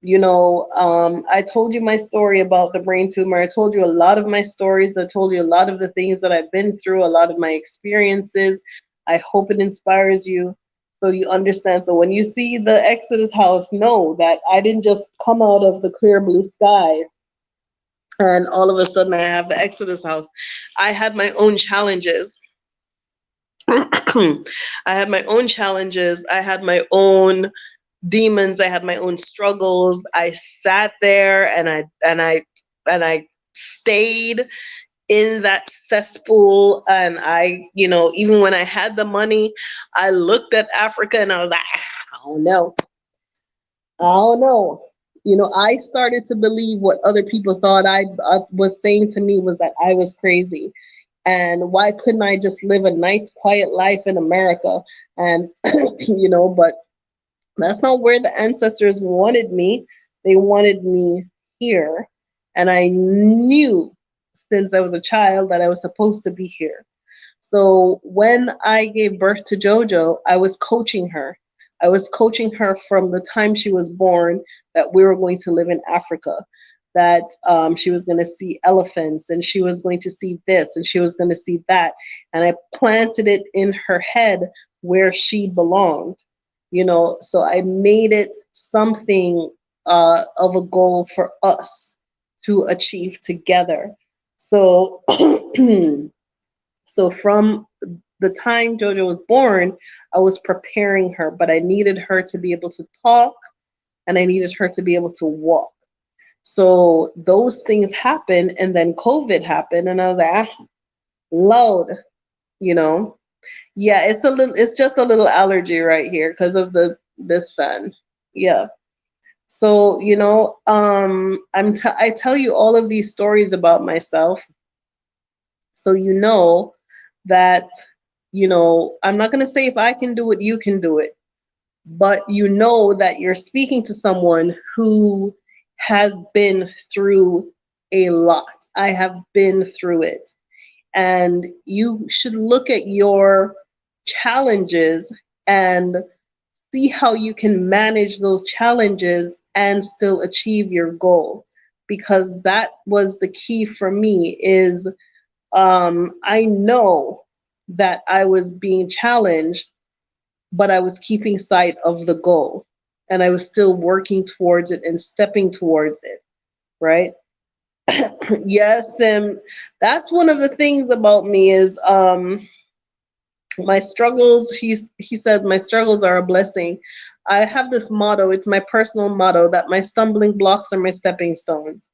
I told you my story about the brain tumor. I told you a lot of my stories. I told you a lot of the things that I've been through, a lot of my experiences. I hope it inspires you so you understand. So when you see the Xodus house, know that I didn't just come out of the clear blue sky and all of a sudden I have the Xodus house. I had my own challenges. I had my own challenges. I had my own demons. I had my own struggles. I sat there and I stayed in that cesspool. And even when I had the money, I looked at Africa and I was like, I don't know. I don't know. I started to believe what other people thought I was saying to me was that I was crazy. And why couldn't I just live a nice, quiet life in America? And, but that's not where the ancestors wanted me. They wanted me here. And I knew since I was a child that I was supposed to be here. So when I gave birth to JoJo, I was coaching her. I was coaching her from the time she was born that we were going to live in Africa, that she was going to see elephants and she was going to see this and she was going to see that. And I planted it in her head where she belonged, so I made it something of a goal for us to achieve together. So, so from the time JoJo was born, I was preparing her, but I needed her to be able to talk and I needed her to be able to walk. So those things happened, and then COVID happened, and I was like, load, you know. Yeah, it's just a little allergy right here because of this fan. Yeah. So, I tell you all of these stories about myself, so that, I'm not going to say if I can do it, you can do it, but that you're speaking to someone who has been through a lot. I have been through it. And you should look at your challenges and see how you can manage those challenges and still achieve your goal. Because that was the key for me is I know that I was being challenged, but I was keeping sight of the goal and I was still working towards it and stepping towards it, right? Yes, and that's one of the things about me is my struggles. He says my struggles are a blessing. I have this motto, it's my personal motto, that my stumbling blocks are my stepping stones.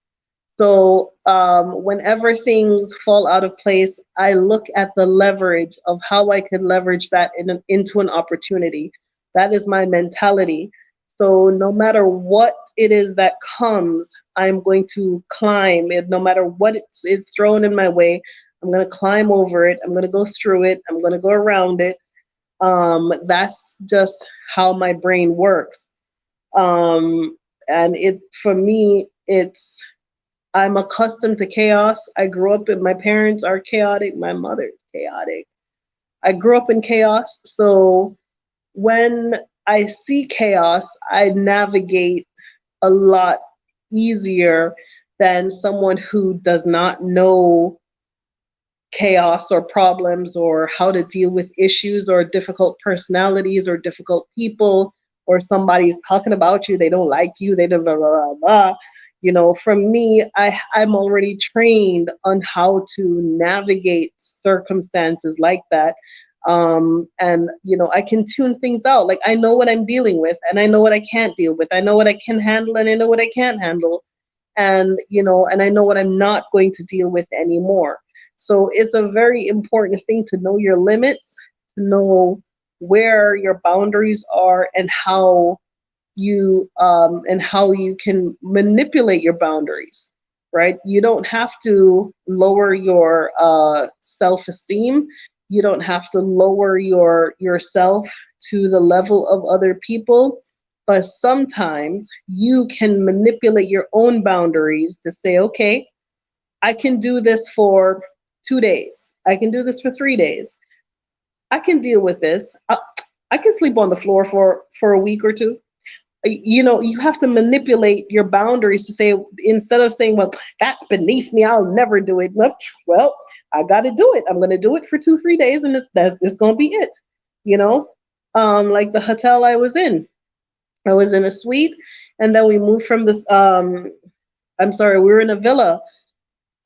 So whenever things fall out of place, I look at the leverage of how I could leverage that into an opportunity. That is my mentality. So no matter what it is that comes, I'm going to climb it. No matter what is thrown in my way, I'm going to climb over it. I'm going to go through it. I'm going to go around it. That's just how my brain works. And for me, I'm accustomed to chaos. I grew up my parents are chaotic. My mother's chaotic. I grew up in chaos. So when I see chaos, I navigate a lot easier than someone who does not know chaos or problems or how to deal with issues or difficult personalities or difficult people, or somebody's talking about you, they don't like you, they don't blah, blah, blah, blah. From me, I'm already trained on how to navigate circumstances like that. And I can tune things out. Like I know what I'm dealing with and I know what I can't deal with. I know what I can handle and I know what I can't handle. And I know what I'm not going to deal with anymore. So it's a very important thing to know your limits, to know where your boundaries are and how you can manipulate your boundaries, right? You don't have to lower your self-esteem. You don't have to lower yourself to the level of other people, but sometimes you can manipulate your own boundaries to say, okay, I can do this for 2 days. I can do this for 3 days. I can deal with this. I can sleep on the floor for a week or two. You have to manipulate your boundaries to say, instead of saying, well, that's beneath me, I'll never do it. Well, I got to do it. I'm going to do it for 2-3 days and it's going to be it. Like the hotel I was in a suite, and then we moved from this, we were in a villa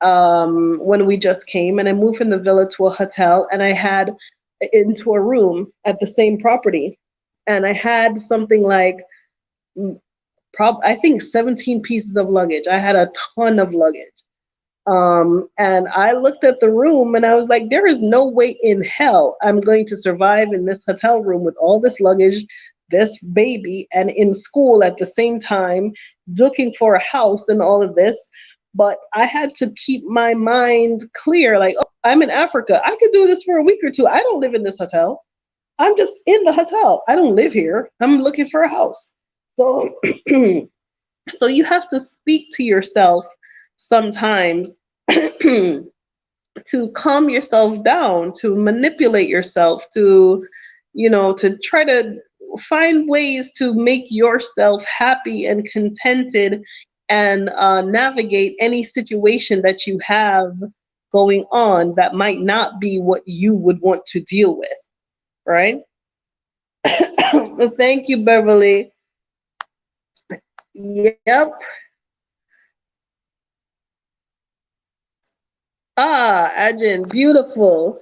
when we just came, and I moved from the villa to a hotel, and I had into a room at the same property, and I had something like I think 17 pieces of luggage. I had a ton of luggage. And I looked at the room and I was like, there is no way in hell I'm going to survive in this hotel room with all this luggage, this baby, and in school at the same time, looking for a house and all of this. But I had to keep my mind clear, like, oh, I'm in Africa. I could do this for a week or two. I don't live in this hotel. I'm just in the hotel. I don't live here. I'm looking for a house. So, so you have to speak to yourself sometimes to to calm yourself down, to manipulate yourself, to, to try to find ways to make yourself happy and contented and navigate any situation that you have going on that might not be what you would want to deal with, right? Thank you, Beverly. Yep. Ajin, beautiful.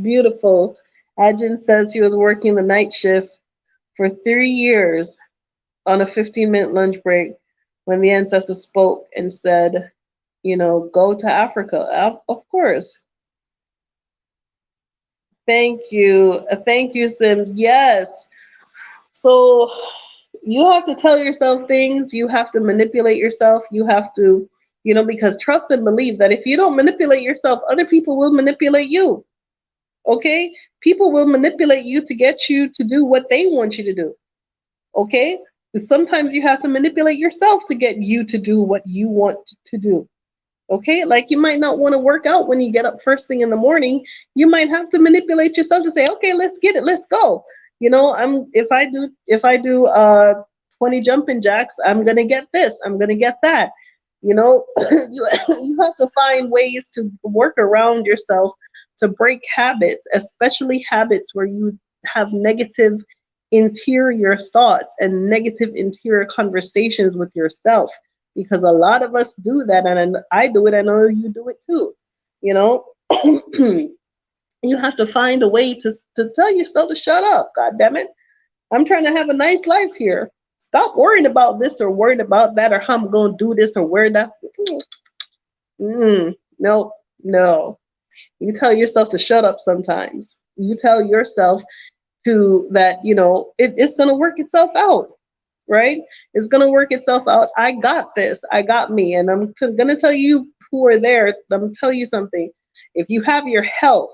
Beautiful. Ajin says he was working the night shift for 3 years on a 15-minute lunch break when the ancestor spoke and said, go to Africa. Of course. Thank you. Thank you, Sim. Yes. So you have to tell yourself things. You have to manipulate yourself. You have to, because trust and believe that if you don't manipulate yourself, other people will manipulate you. Okay? People will manipulate you to get you to do what they want you to do. Okay? Sometimes you have to manipulate yourself to get you to do what you want to do. Okay, like you might not want to work out when you get up first thing in the morning. You might have to manipulate yourself to say, okay, let's get it, let's go. If I do 20 jumping jacks, I'm gonna get this, I'm gonna get that. You have to find ways to work around yourself to break habits, especially habits where you have negative interior thoughts and negative interior conversations with yourself, because a lot of us do that, and I do it. I know you do it too. You know, you have to find a way to tell yourself to shut up. God damn it! I'm trying to have a nice life here. Stop worrying about this or worrying about that or how I'm going to do this or where that's. No, no. You tell yourself to shut up sometimes. You tell yourself to that, it's going to work itself out, right? It's going to work itself out. I got this. I got me. And I'm going to tell you who are there. I'm going to tell you something. If you have your health,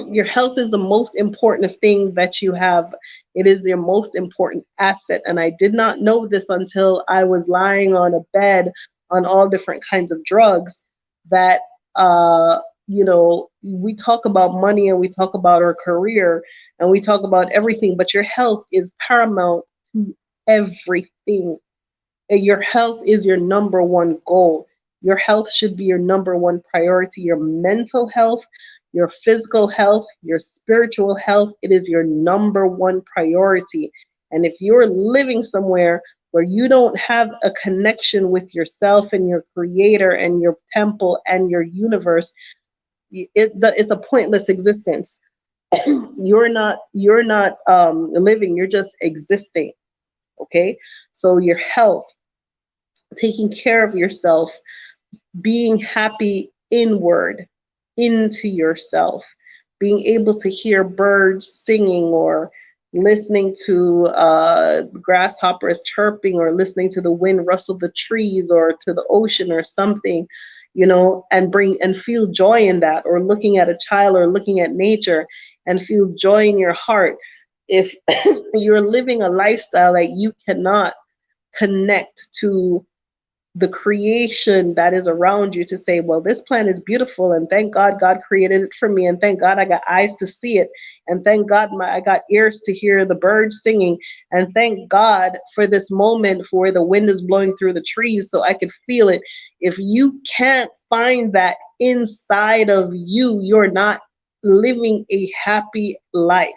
your health is the most important thing that you have. It is your most important asset. And I did not know this until I was lying on a bed on all different kinds of drugs that, we talk about money and we talk about our career and we talk about everything, but your health is paramount to everything. Your health is your number one goal. Your health should be your number one priority. Your mental health, your physical health, your spiritual health, it is your number one priority. And if you're living somewhere where you don't have a connection with yourself and your creator and your temple and your universe, it's a pointless existence. you're not living, you're just existing. Okay, so your health, taking care of yourself, being happy inward into yourself, being able to hear birds singing or listening to grasshoppers chirping or listening to the wind rustle the trees or to the ocean or something, and feel joy in that, or looking at a child or looking at nature and feel joy in your heart. If you're living a lifestyle that you cannot connect to the creation that is around you to say, well, this plant is beautiful, and thank God God created it for me, and thank God I got eyes to see it, and thank God I got ears to hear the birds singing, and thank God for this moment for the wind is blowing through the trees so I could feel it. If you can't find that inside of you, you're not living a happy life.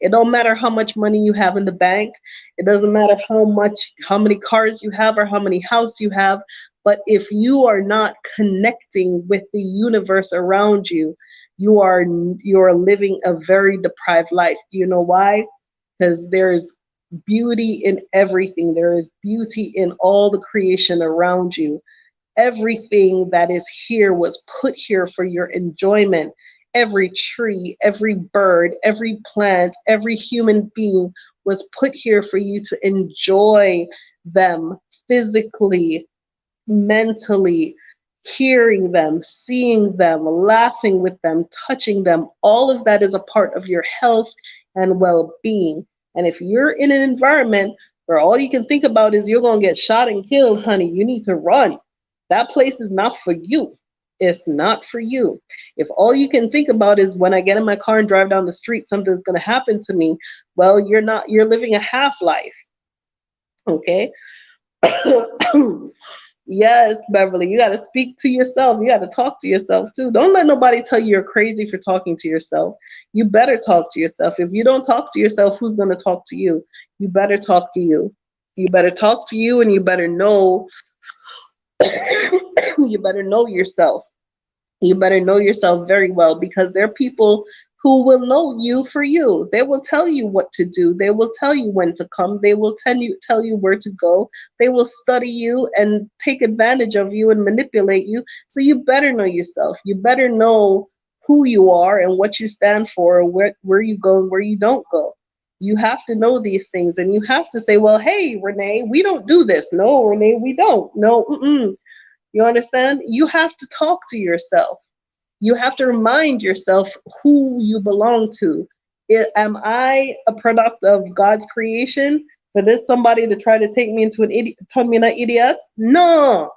It don't matter how much money you have in the bank. It doesn't matter how many cars you have or how many houses you have. But if you are not connecting with the universe around you, you're living a very deprived life. Do you know why? Because there is beauty in everything. There is beauty in all the creation around you. Everything that is here was put here for your enjoyment. Every tree, every bird, every plant, every human being was put here for you to enjoy them physically, mentally, hearing them, seeing them, laughing with them, touching them. All of that is a part of your health and well-being. And if you're in an environment where all you can think about is you're going to get shot and killed, honey, you need to run. That place is not for you. It's not for you. If all you can think about is when I get in my car and drive down the street, something's going to happen to me, well, you're living a half life. Okay. Yes, Beverly, you got to speak to yourself. You got to talk to yourself too. Don't let nobody tell you you're crazy for talking to yourself. You better talk to yourself. If you don't talk to yourself, who's going to talk to you? You better talk to you. You better talk to you, and you better know you better know yourself. You better know yourself very well, because there are people who will know you for you. They will tell you what to do. They will tell you when to come. They will tell you where to go. They will study you and take advantage of you and manipulate you. So you better know yourself. You better know who you are and what you stand for, and where you go and where you don't go. You have to know these things, and you have to say, well, hey, Renee, we don't do this. No, Renee, we don't. No, mm-mm. You understand? You have to talk to yourself. You have to remind yourself who you belong to. Am I a product of God's creation? For this somebody to try to take me into an idiot, turn me an idiot? No,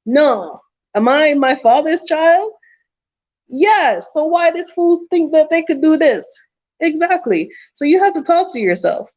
no. Am I my father's child? Yes. So why this fool think that they could do this? Exactly. So you have to talk to yourself.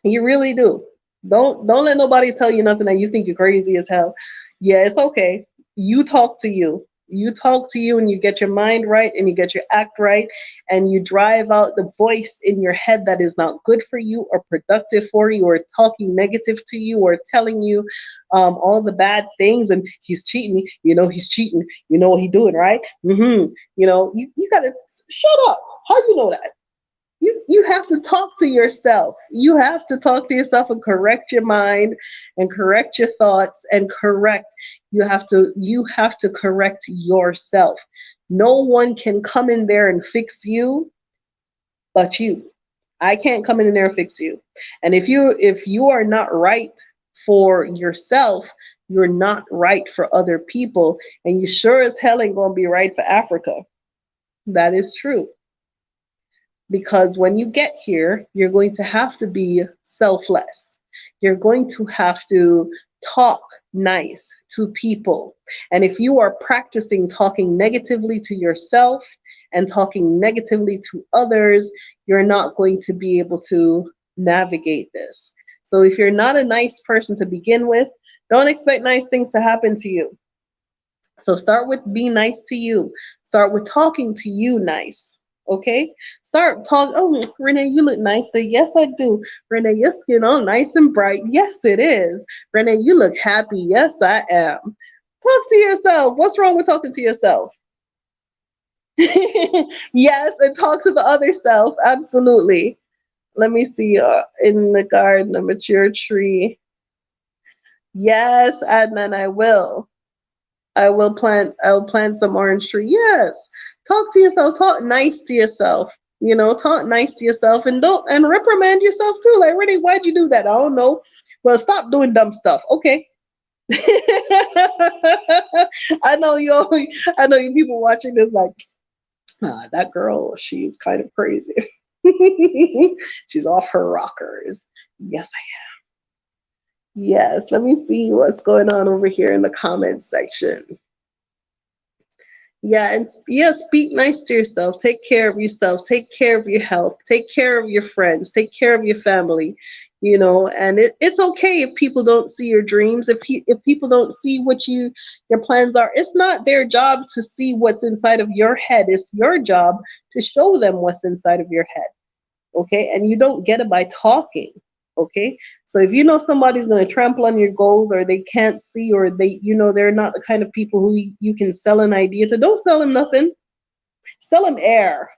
You really do. Don't let nobody tell you nothing that you think you're crazy as hell. Yeah, it's okay. You talk to you. You talk to you, and you get your mind right, and you get your act right, and you drive out the voice in your head that is not good for you or productive for you, or talking negative to you, or telling you all the bad things. And he's cheating. You know he's cheating. You know what he's doing, right? You know, you gotta shut up. How you know that? You have to talk to yourself. You have to talk to yourself and correct your mind and correct your thoughts and correct. You have to correct yourself. No one can come in there and fix you but you. I can't come in there and fix you. And if you are not right for yourself, you're not right for other people, and you sure as hell ain't gonna be right for Africa. That is true. Because when you get here, you're going to have to be selfless. You're going to have to talk nice to people. And if you are practicing talking negatively to yourself and talking negatively to others, you're not going to be able to navigate this. So if you're not a nice person to begin with, don't expect nice things to happen to you. So start with being nice to you. Start with talking to you nice. Okay? Start talking. Oh, Renee, you look nice today. Yes, I do. Renee, your skin all nice and bright. Yes, it is. Renee, you look happy. Yes, I am. Talk to yourself. What's wrong with talking to yourself? Yes, and talk to the other self. Absolutely. Let me see. In the garden, a mature tree. Yes, Adnan, I will. I will plant some orange tree. Yes. Talk to yourself. Talk nice to yourself. Talk nice to yourself, and don't and reprimand yourself too. Like, really, why'd you do that? I don't know. Well, stop doing dumb stuff. Okay. I know you people watching this like, that girl, she's kind of crazy. She's off her rockers. Yes, yes. Let me see what's going on over here in the comments section. Yeah, and yeah, speak nice to yourself. Take care of yourself. Take care of your health. Take care of your friends. Take care of your family. And it's okay if people don't see your dreams. If people don't see what your plans are, it's not their job to see what's inside of your head. It's your job to show them what's inside of your head. Okay, and you don't get it by talking. Okay, so if you know somebody's going to trample on your goals, or they can't see, or they're not the kind of people who you can sell an idea to, don't sell them nothing. Sell them air.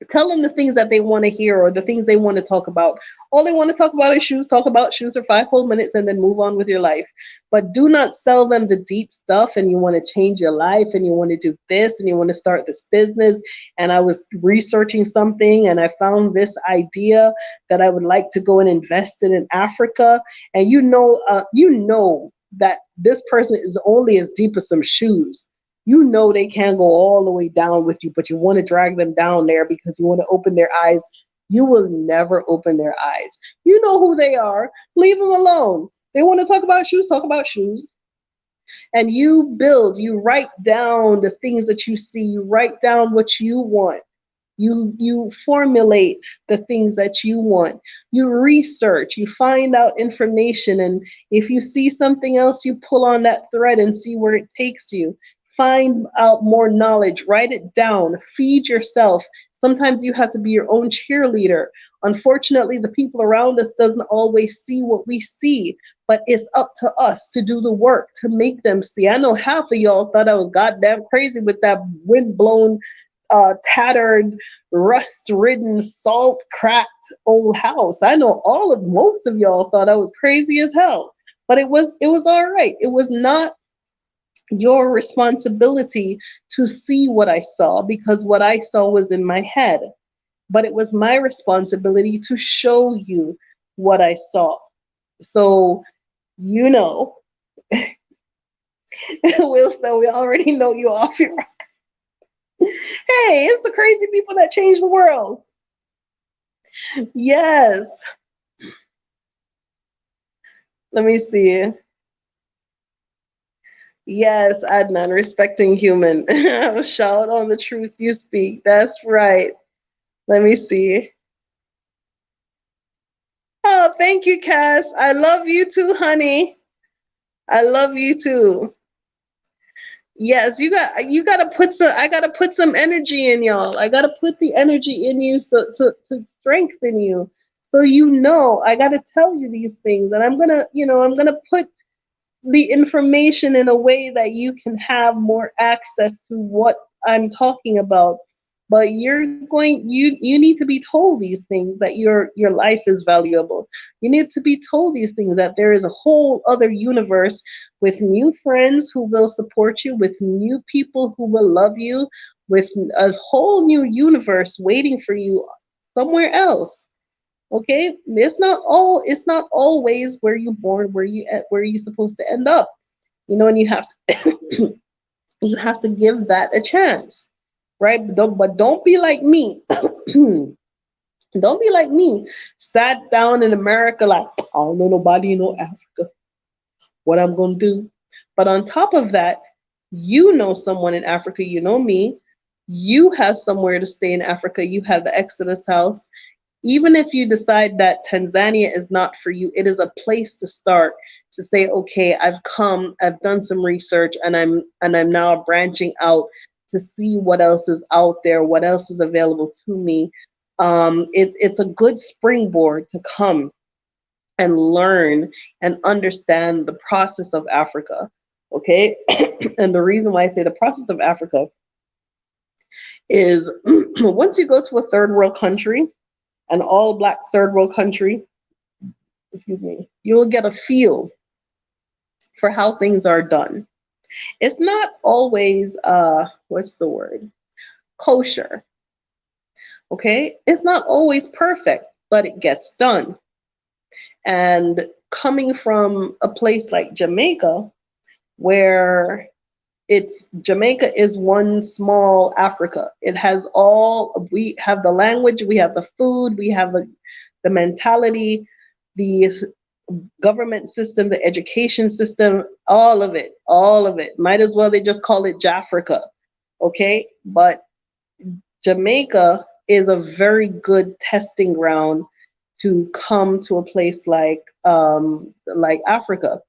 Tell them the things that they want to hear, or the things they want to talk about. All they want to talk about is shoes. Talk about shoes for 5 whole minutes and then move on with your life. But do not sell them the deep stuff, and you want to change your life, and you want to do this, and you want to start this business. And I was researching something, and I found this idea that I would like to go and invest in Africa. And that this person is only as deep as some shoes. They can't go all the way down with you, but you want to drag them down there because you want to open their eyes. You will never open their eyes. You know who they are. Leave them alone. They want to talk about shoes, talk about shoes. And you build, you write down the things that you see, you write down what you want. You formulate the things that you want. You research, you find out information, and if you see something else, you pull on that thread and see where it takes you. Find out more knowledge, write it down, feed yourself. Sometimes you have to be your own cheerleader. Unfortunately, the people around us doesn't always see what we see, but it's up to us to do the work to make them see. I know half of y'all thought I was goddamn crazy with that windblown, tattered, rust-ridden, salt-cracked old house. I know most of y'all thought I was crazy as hell, but it was all right. It was not your responsibility to see what I saw, because what I saw was in my head. But it was my responsibility to show you what I saw. So, you know, Will, so we already know you off your. Hey, it's the crazy people that change the world. Yes. Let me see. Yes, Adnan, respecting human. Shout on the truth you speak. That's right. Let me see. Oh, thank you, Cass. I love you too, honey. I love you too. Yes, you gotta put some. I gotta put some energy in y'all. I gotta put the energy in you to strengthen you. So I gotta tell you these things, and I'm gonna put the information in a way that you can have more access to what I'm talking about. But you need to be told these things, that your life is valuable. You need to be told these things, that there is a whole other universe with new friends who will support you, with new people who will love you, with a whole new universe waiting for you somewhere else. Okay, it's not always where you born, where you supposed to end up. And you have to you have to give that a chance, right? But don't be like me. Don't be like me. Sat down in America like, I don't know nobody in no Africa. What I'm gonna do? But on top of that, you know someone in Africa. You know me. You have somewhere to stay in Africa. You have the Exodus house. Even if you decide that Tanzania is not for you, it is a place to start, to say, okay, I've done some research, and I'm now branching out to see what else is out there, what else is available to me. It's a good springboard to come and learn and understand the process of Africa. Okay. And the reason why I say the process of Africa is once you go to a third world country, an all black third world country, excuse me, you will get a feel for how things are done. It's not always, what's the word? Kosher. Okay. It's not always perfect, but it gets done. And coming from a place like Jamaica, where Jamaica is one small Africa. It has we have the language, we have the food, we have the mentality, the government system, the education system, all of it, all of it. Might as well they just call it Jafrica, okay? But Jamaica is a very good testing ground to come to a place like Africa.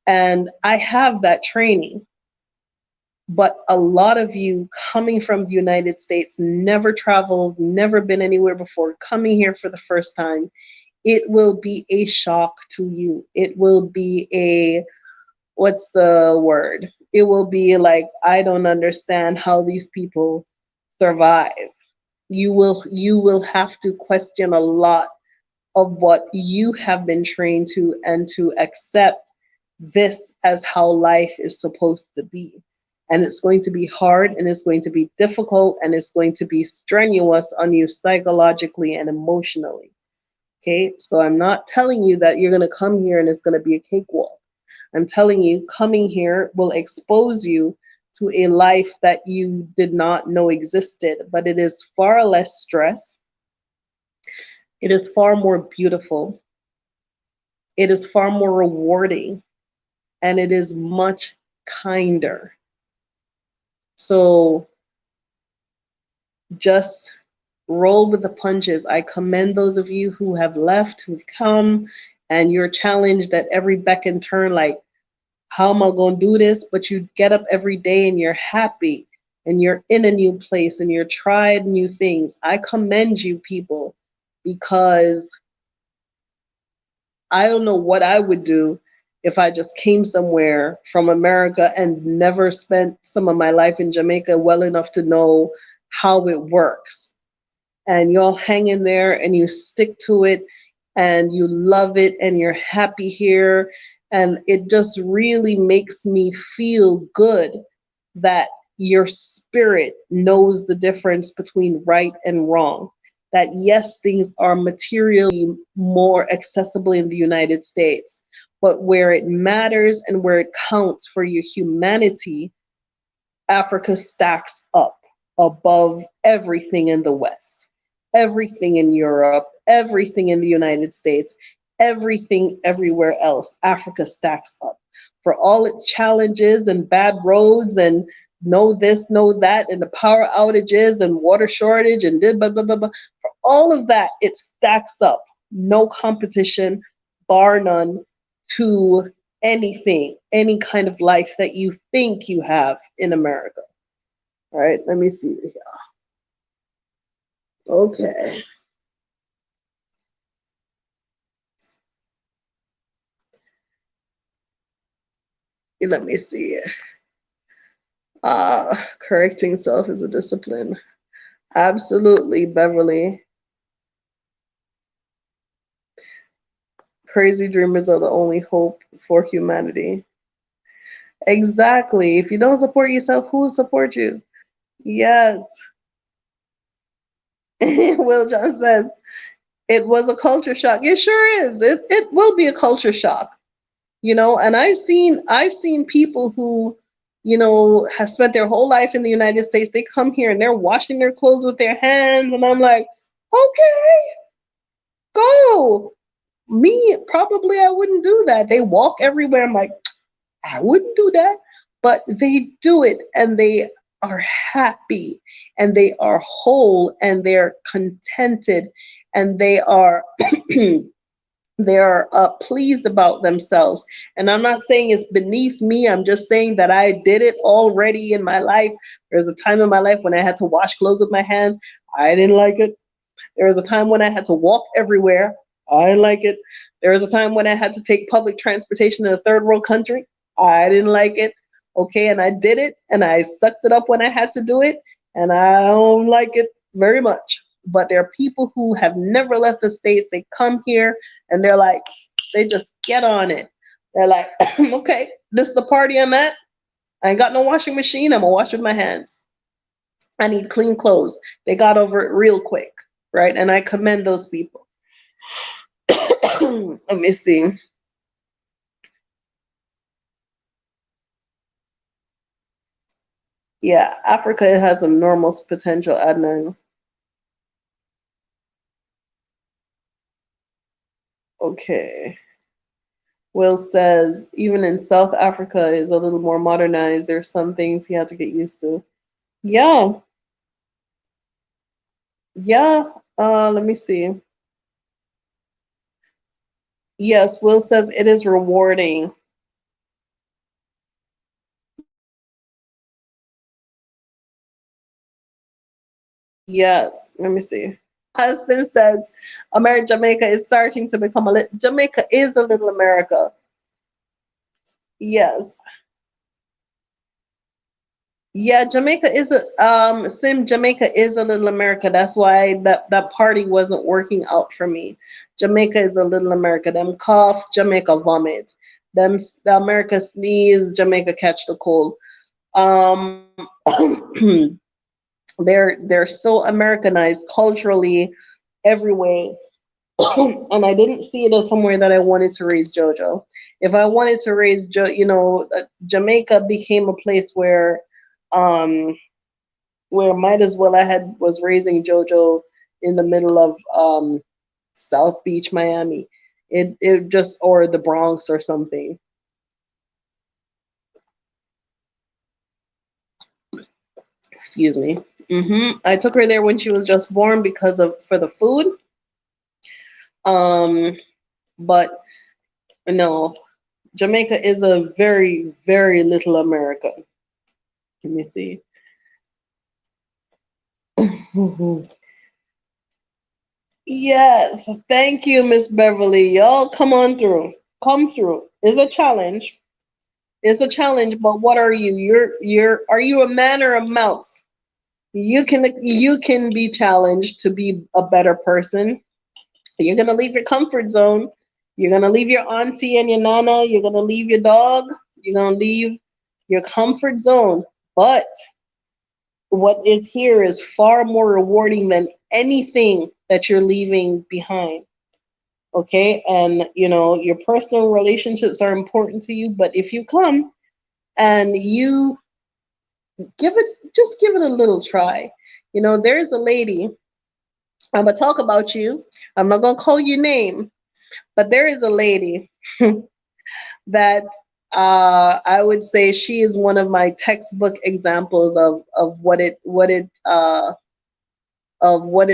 And I have that training. But a lot of you coming from the United States, never traveled, never been anywhere before, coming here for the first time, it will be a shock to you. It will be what's the word? It will be like, I don't understand how these people survive. You will have to question a lot of what you have been trained to, and to accept this as how life is supposed to be. And it's going to be hard, and it's going to be difficult, and it's going to be strenuous on you psychologically and emotionally. Okay, so I'm not telling you that you're going to come here and it's going to be a cakewalk. I'm telling you, coming here will expose you to a life that you did not know existed, but it is far less stress. It is far more beautiful. It is far more rewarding, and it is much kinder. So just roll with the punches. I commend those of you who have left, who've come, and you're challenged at every beck and turn, like, how am I going to do this? But you get up every day and you're happy and you're in a new place and you're tried new things. I commend you, people, because I don't know what I would do if I just came somewhere from America and never spent some of my life in Jamaica well enough to know how it works. And y'all hang in there and you stick to it and you love it and you're happy here. And it just really makes me feel good that your spirit knows the difference between right and wrong. That yes, things are materially more accessible in the United States, but where it matters and where it counts for your humanity, Africa stacks up above everything in the West, everything in Europe, everything in the United States, everything everywhere else. Africa stacks up. For all its challenges and bad roads and know this, know that, and the power outages and water shortage and blah, blah, blah, blah. For all of that, it stacks up. No competition, bar none, to anything, any kind of life that you think you have in America. All right, let me see here. Okay. Let me see. Correcting self is a discipline. Absolutely, Beverly. Crazy dreamers are the only hope for humanity. Exactly. If you don't support yourself, who will support you? Yes. Will John says, it was a culture shock. It sure is. It will be a culture shock. And I've seen people who have spent their whole life in the United States. They come here and they're washing their clothes with their hands, and I'm like, okay, go. Me, probably I wouldn't do that. They walk everywhere. I'm like, I wouldn't do that, but they do it, and they are happy, and they are whole, and they're contented, and they are they're pleased about themselves. And I'm not saying it's beneath me. I'm just saying that I did it already in my life. There's a time in my life when I had to wash clothes with my hands. I didn't like it. There was a time when I had to walk everywhere. I didn't like it. There was a time when I had to take public transportation in a third world country. I didn't like it. Okay, and I did it, and I sucked it up when I had to do it, and I don't like it very much. But there are people who have never left the States. They come here and they're like, they just get on it. They're like, okay, this is the party I'm at. I ain't got no washing machine. I'm gonna wash with my hands. I need clean clothes. They got over it real quick, right? And I commend those people. Let me see. Yeah, Africa has enormous potential, Adnan. Okay. Will says, even in South Africa is a little more modernized. There's some things he had to get used to. Yeah, yeah. Let me see. Yes, Will says it is rewarding. Yes, let me see. Sim says, Jamaica is starting to become Jamaica is a little America. Yes. Yeah, Jamaica is a Jamaica is a little America. That's why that party wasn't working out for me. Jamaica is a little America. Them cough, Jamaica vomit. The America sneeze, Jamaica catch the cold. Um they're so Americanized culturally everywhere. And I didn't see it as somewhere that I wanted to raise JoJo. If I wanted to raise Jamaica became a place um, where might as well I had was raising JoJo in the middle of South Beach, Miami. It just or the Bronx or something. Excuse me. I took her there when she was just born because of for the food. Um, but no, Jamaica is a very, very little America. Let me see. Yes, thank you, Miss Beverly. Y'all come on through. Come through. It's a challenge. It's a challenge, but what are you? You're are you a man or a mouse? You can be challenged to be a better person. You're gonna leave your comfort zone. You're gonna leave your auntie and your nana. You're gonna leave your dog. You're gonna leave your comfort zone. But what is here is far more rewarding than anything that you're leaving behind. Okay, and your personal relationships are important to you, but if you come and you give it a little try. There's a lady, I'm gonna talk about you. I'm not gonna call your name, but there is a lady that I would say she is one of my textbook examples of what it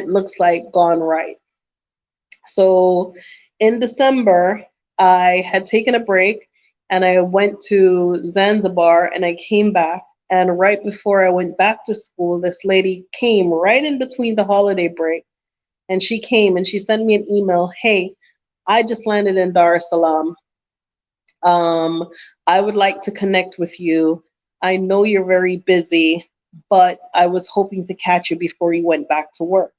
looks like gone right. So in December, I had taken a break and I went to Zanzibar and I came back. And right before I went back to school, this lady came right in between the holiday break. And she came and she sent me an email. Hey, I just landed in Dar es Salaam. Um, I would like to connect with you. I know you're very busy, but I was hoping to catch you before you went back to work.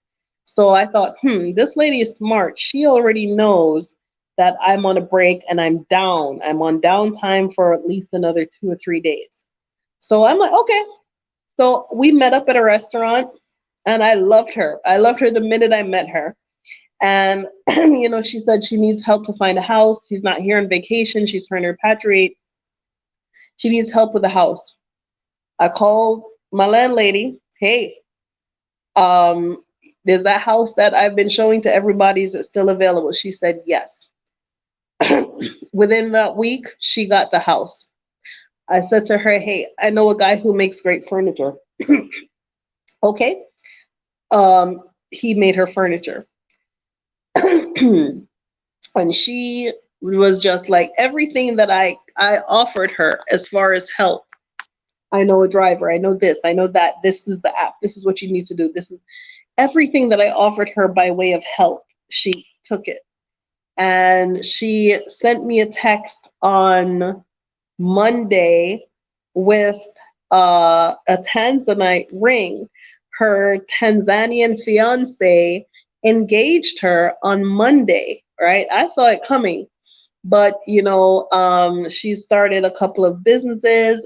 So I thought, this lady is smart. She already knows that I'm on a break and I'm down. I'm on downtime for at least another 2 or 3 days. So I'm like, okay. So we met up at a restaurant and I loved her. I loved her the minute I met her. And, she said she needs help to find a house. She's not here on vacation. She's trying to repatriate. She needs help with a house. I called my landlady. Hey, um, is that house that I've been showing to everybody, is it still available? She said yes. Within that week, she got the house. I said to her, hey, I know a guy who makes great furniture. Okay. He made her furniture. And she was just like everything that I offered her as far as help. I know a driver, I know this, I know that, this is the app, this is what you need to do, this is everything that I offered her by way of help. She took it. And she sent me a text on Monday with a Tanzanite ring. Her Tanzanian fiance engaged her on Monday, right? I saw it coming, but she started a couple of businesses,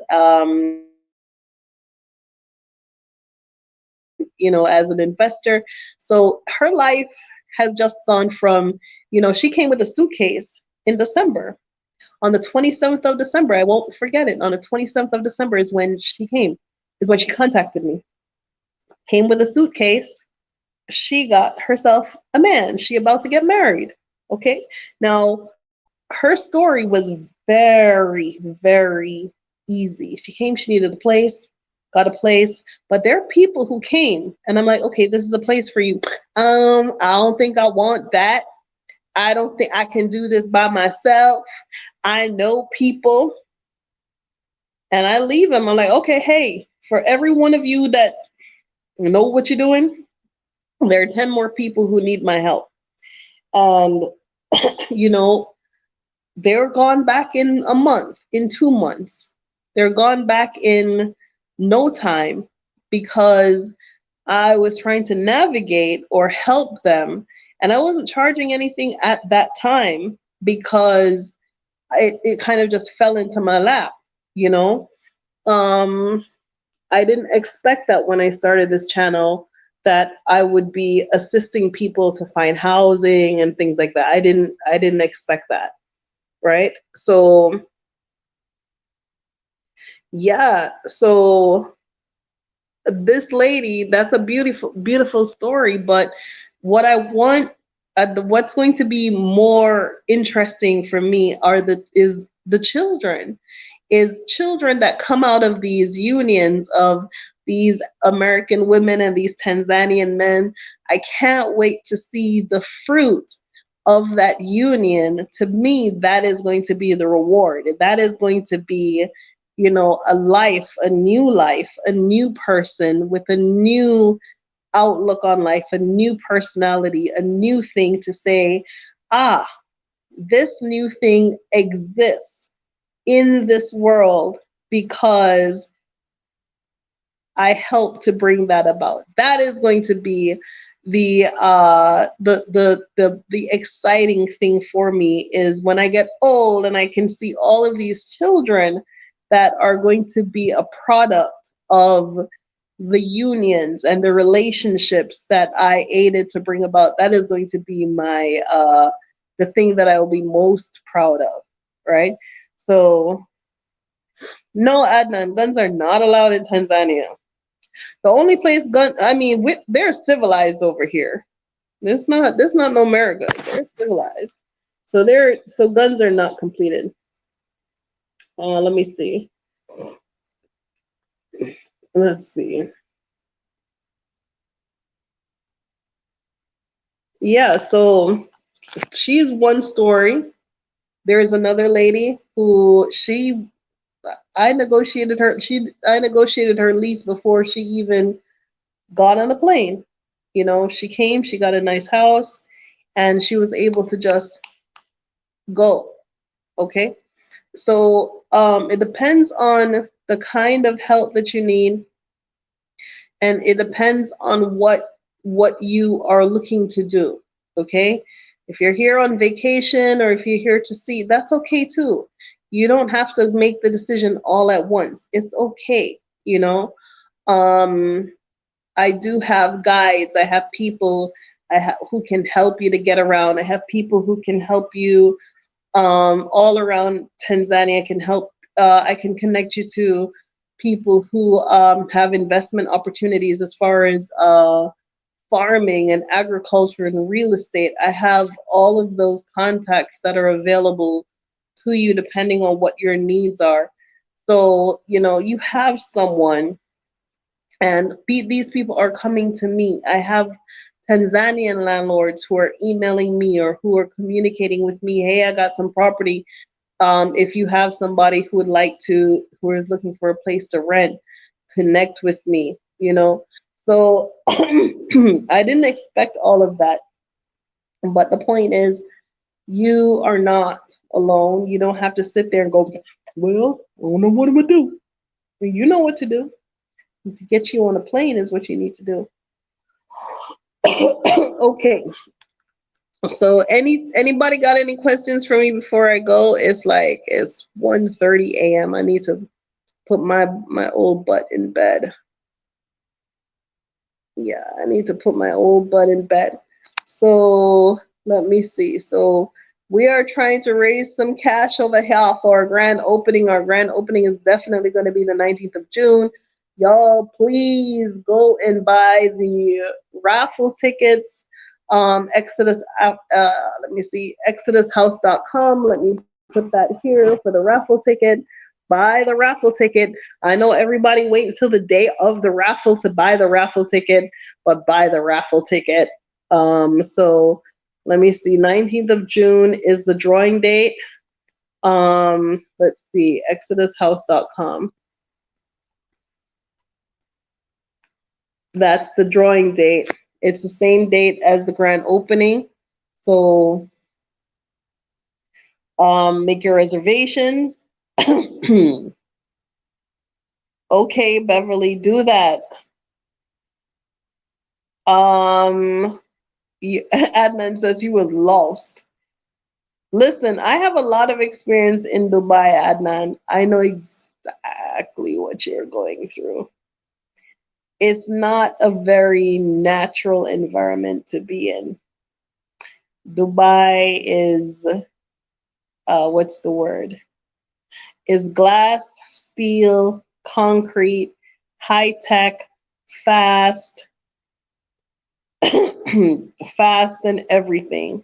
as an investor. So her life has just gone from, she came with a suitcase in December. On the 27th of December, I won't forget it. On the 27th of December is when she came, is when she contacted me. Came with a suitcase. She got herself a man. She about to get married. Okay. Now, her story was very, very easy. She came, she needed a place, got a place, but there are people who came and I'm like, okay, this is a place for you. I don't think I want that. I don't think I can do this by myself. I know people. And I leave them. I'm like, okay, hey, for every one of you that know what you're doing, there are 10 more people who need my help. And, they're gone back in a month, in 2 months. They're gone back in no time because I was trying to navigate or help them. And I wasn't charging anything at that time because it kind of just fell into my lap, you know? I didn't expect that when I started this channel that I would be assisting people to find housing and things like that. I didn't expect that, right? So yeah, so this lady, that's a beautiful, beautiful story. But what I want, what's going to be more interesting for me is the children, is children that come out of these unions of these American women and these Tanzanian men. I can't wait to see the fruit of that union. To me, that is going to be the reward. That is going to be, you know, a life, a new person with a new outlook on life, a new personality, a new thing to say, ah, this new thing exists in this world because I helped to bring that about. That is going to be the exciting thing for me, is when I get old and I can see all of these children that are going to be a product of the unions and the relationships that I aided to bring about. That is going to be my the thing that I will be most proud of, right? So no, Adnan, guns are not allowed in Tanzania. The only place I mean, they're civilized over here. This not no America. They're civilized. So guns are not completed. Let me see. Let's see. Yeah, so she's one story. There's another lady who I negotiated her lease before she even got on a plane. You know, she came, she got a nice house, and she was able to just go. Okay. So it depends on the kind of help that you need, and it depends on what you are looking to do. Okay. If you're here on vacation or if you're here to see, that's okay too. You don't have to make the decision all at once. It's okay, you know. Um, I do have guides. I have people who can help you to get around. I have people who can help you all around Tanzania. Can help. I can connect you to people who have investment opportunities as far as farming and agriculture and real estate. I have all of those contacts that are available to you depending on what your needs are. So, you know, you have someone, and these people are coming to me. I have Tanzanian landlords who are emailing me or who are communicating with me. Hey, I got some property. If you have somebody who is looking for a place to rent, connect with me, you know. So I didn't expect all of that. But the point is, you are not alone. You don't have to sit there and go, well, I don't know what I'm going to do. You know what to do. To get you on a plane is what you need to do. Okay. So anybody got any questions for me before I go? It's 1:30 a.m. I need to put my old butt in bed. Yeah, I need to put my old butt in bed. So let me see. So we are trying to raise some cash over here for our grand opening. Our grand opening is definitely going to be the 19th of June. Y'all, please go and buy the raffle tickets. Exodus, let me see, exodushouse.com. Let me put that here for the raffle ticket. Buy the raffle ticket. I know everybody wait until the day of the raffle to buy the raffle ticket, but buy the raffle ticket. So let me see, 19th of June is the drawing date. Let's see, exodushouse.com. That's the drawing date. It's the same date as the grand opening. So make your reservations. Okay, Beverly, do that. Adnan says he was lost. Listen, I have a lot of experience in Dubai, Adnan. I know exactly what you're going through. It's not a very natural environment to be in. Dubai is, what's the word? Is glass, steel, concrete, high tech, fast, fast and everything.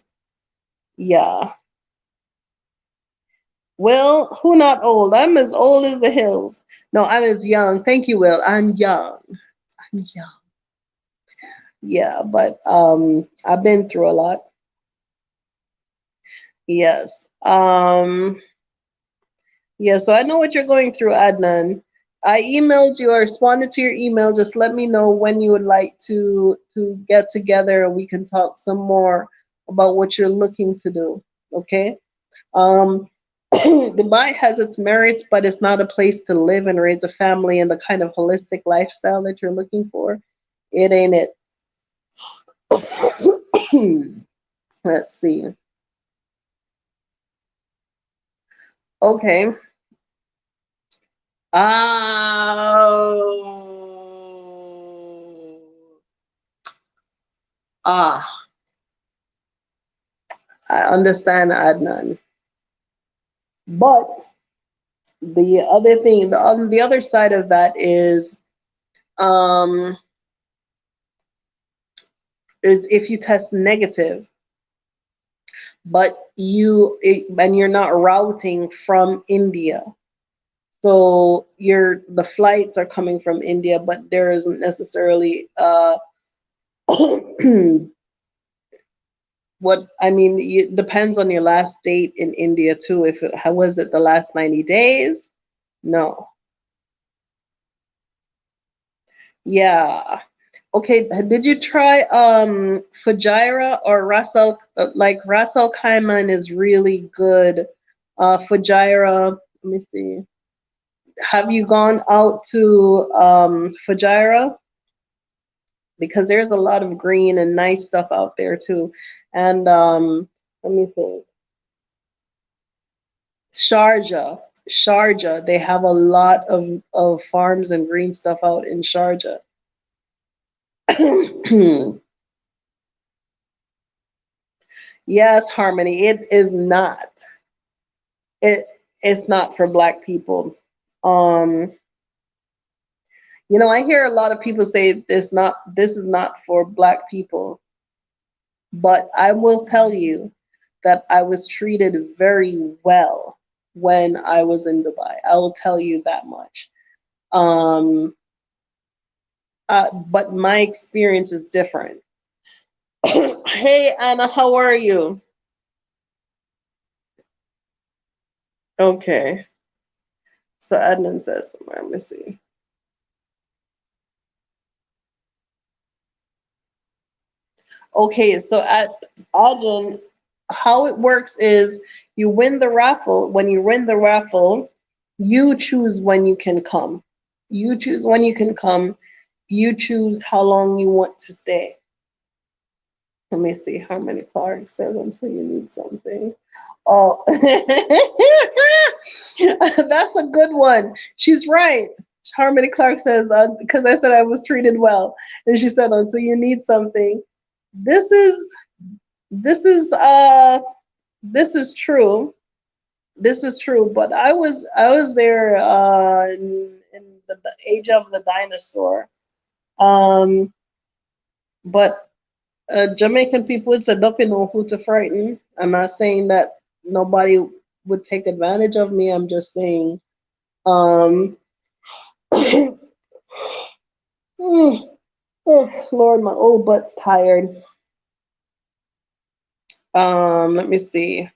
Yeah. Will, who not old? I'm as old as the hills. No, I'm as young. Thank you, Will. I'm young. I'm young. Yeah, but I've been through a lot. Yes. Yeah, so I know what you're going through, Adnan. I emailed you or responded to your email. Just let me know when you would like to get together and we can talk some more about what you're looking to do. Okay? Um, Dubai has its merits, but it's not a place to live and raise a family and the kind of holistic lifestyle that you're looking for. It ain't it. Let's see. Okay. Oh. Ah, I understand, Adnan. But the other thing, on the other side of that um, is if you test negative, but and you're not routing from India. So the flights are coming from India, but there isn't necessarily what I mean. It depends on your last date in India too. If it, how was it the last 90 days? No. Yeah. Okay, did you try Fujairah or Ras Al like Ras Al Khaimah is really good. Fujairah, let me see. Have you gone out to Fujairah? Because there's a lot of green and nice stuff out there too. And let me think. Sharjah, they have a lot of farms and green stuff out in Sharjah. Yes, Harmony, it is not. It it's not for black people. Um, I hear a lot of people say this is not for black people, but I will tell you that I was treated very well when I was in Dubai. I will tell you that much. Um, but my experience is different. Hey Anna, how are you? Okay. So Adnan says, let me see. Okay, so at Alden, how it works is you win the raffle. When you win the raffle, you choose when you can come. You choose when you can come. You choose how long you want to stay. Let me see how many Clark says until you need something. Oh, that's a good one. She's right. Harmony Clark says, because I said I was treated well. And she said, until you need something. This is this is this is true. This is true. But I was there in the age of the dinosaur. Um, but Jamaican people, it's a don't know who to frighten. I'm not saying that nobody would take advantage of me. I'm just saying, um, oh, Lord, my old butt's tired. Let me see.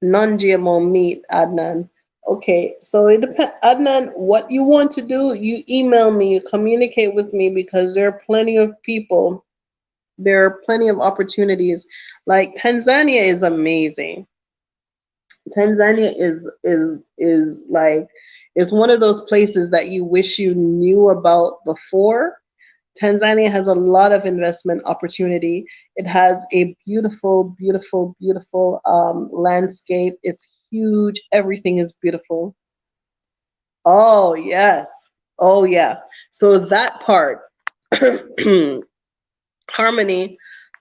Non-GMO meat, Adnan. Okay, so it depends, Adnan, what you want to do, you email me, you communicate with me because there are plenty of people, there are plenty of opportunities. Like Tanzania is amazing. Tanzania is like it's one of those places that you wish you knew about before. Tanzania has a lot of investment opportunity. It has a beautiful, beautiful, beautiful landscape. It's huge. Everything is beautiful. Oh, yes. Oh, yeah. So that part, Harmony,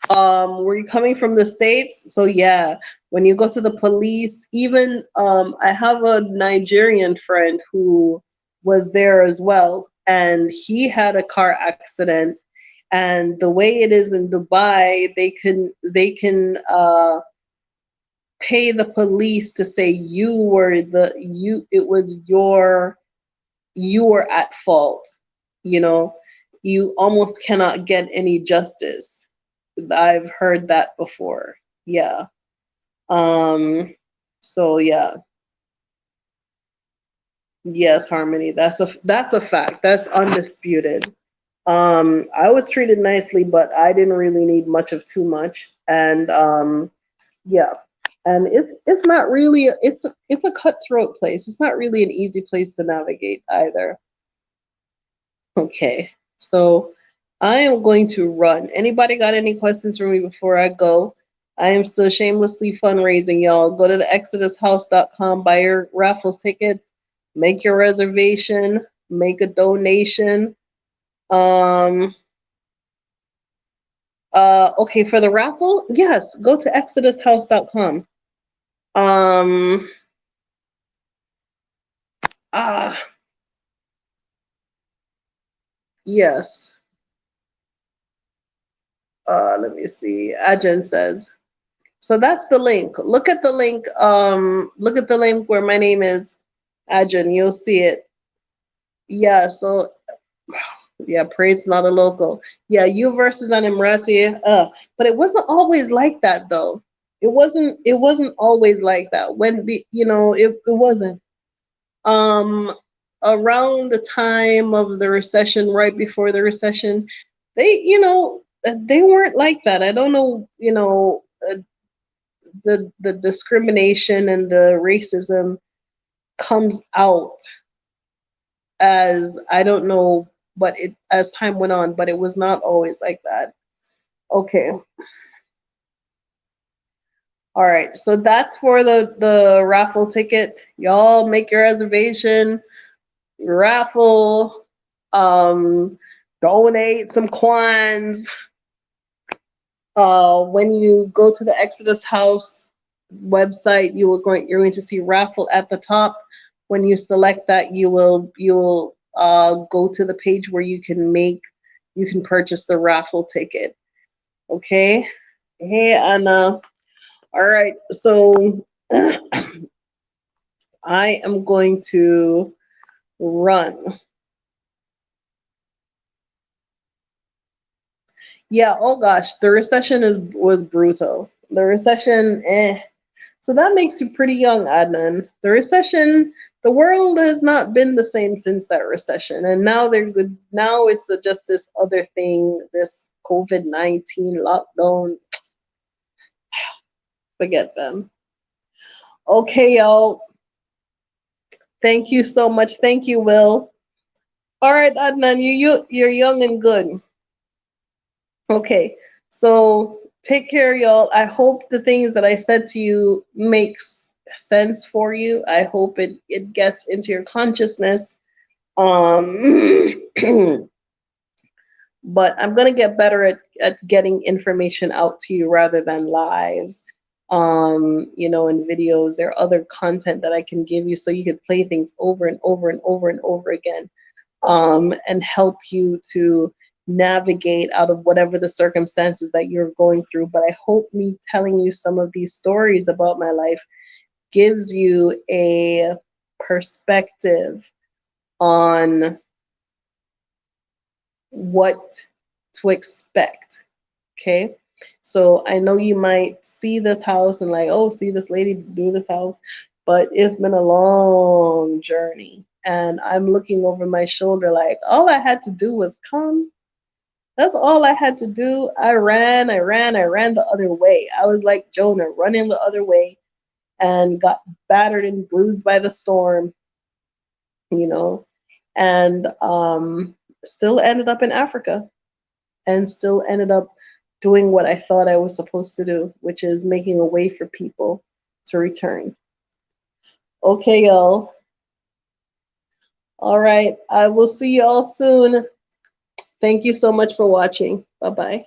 were you coming from the States? So yeah, when you go to the police, even I have a Nigerian friend who was there as well, and he had a car accident. And the way it is in Dubai, they can pay the police to say you were it was you were at fault. You know, you almost cannot get any justice. I've heard that before. Yeah. So yeah. Yes, Harmony. That's a fact. That's undisputed. I was treated nicely, but I didn't really need much of too much. And yeah. And it's not really it's a cutthroat place. It's not really an easy place to navigate either. Okay. So I am going to run. Anybody got any questions for me before I go? I am still shamelessly fundraising, y'all. Go to the exodushouse.com, buy your raffle tickets, make your reservation, make a donation. Um, okay, for the raffle, yes, go to exodushouse.com. Um, ah, yes. Let me see. Ajahn says. So that's the link. Look at the link. Look at the link where my name is Ajahn. You'll see it. Yeah. So yeah, Parade's not a local. Yeah, you versus an Emirati. But it wasn't always like that though. It wasn't always like that. It wasn't. Um, Around the time of the recession, right before the recession, they weren't like that. I don't know, the discrimination and the racism comes out as I don't know, but it as time went on, but it was not always like that. Okay. All right. So that's for the raffle ticket. Y'all make your reservation, raffle, um, donate some coins. When you go to the Exodus House website, you're going to see raffle at the top. When you select that, you will go to the page where you can purchase the raffle ticket. Okay. Hey Anna. All right. So I am going to run. Yeah. Oh gosh, the recession was brutal. The recession, eh. So that makes you pretty young, Adnan. The recession, the world has not been the same since that recession, and now they're good. Now it's just this other thing, this COVID-19 lockdown. Forget them. Okay, y'all. Thank you so much. Thank you, Will. All right, Adnan, you're young and good. Okay, so take care, y'all. I hope the things that I said to you makes sense for you. I hope it gets into your consciousness. Um, but I'm gonna get better at getting information out to you rather than lives. In videos. There are other content that I can give you so you could play things over and over and over and over again, and help you to navigate out of whatever the circumstances that you're going through. But I hope me telling you some of these stories about my life gives you a perspective on what to expect. Okay. So I know you might see this house and like, oh, see this lady do this house, but it's been a long journey. And I'm looking over my shoulder like, all I had to do was come. That's all I had to do. I ran the other way. I was like Jonah, running the other way and got battered and bruised by the storm, you know, and still ended up in Africa and still ended up doing what I thought I was supposed to do, which is making a way for people to return. Okay, y'all. All right. I will see y'all soon. Thank you so much for watching. Bye-bye.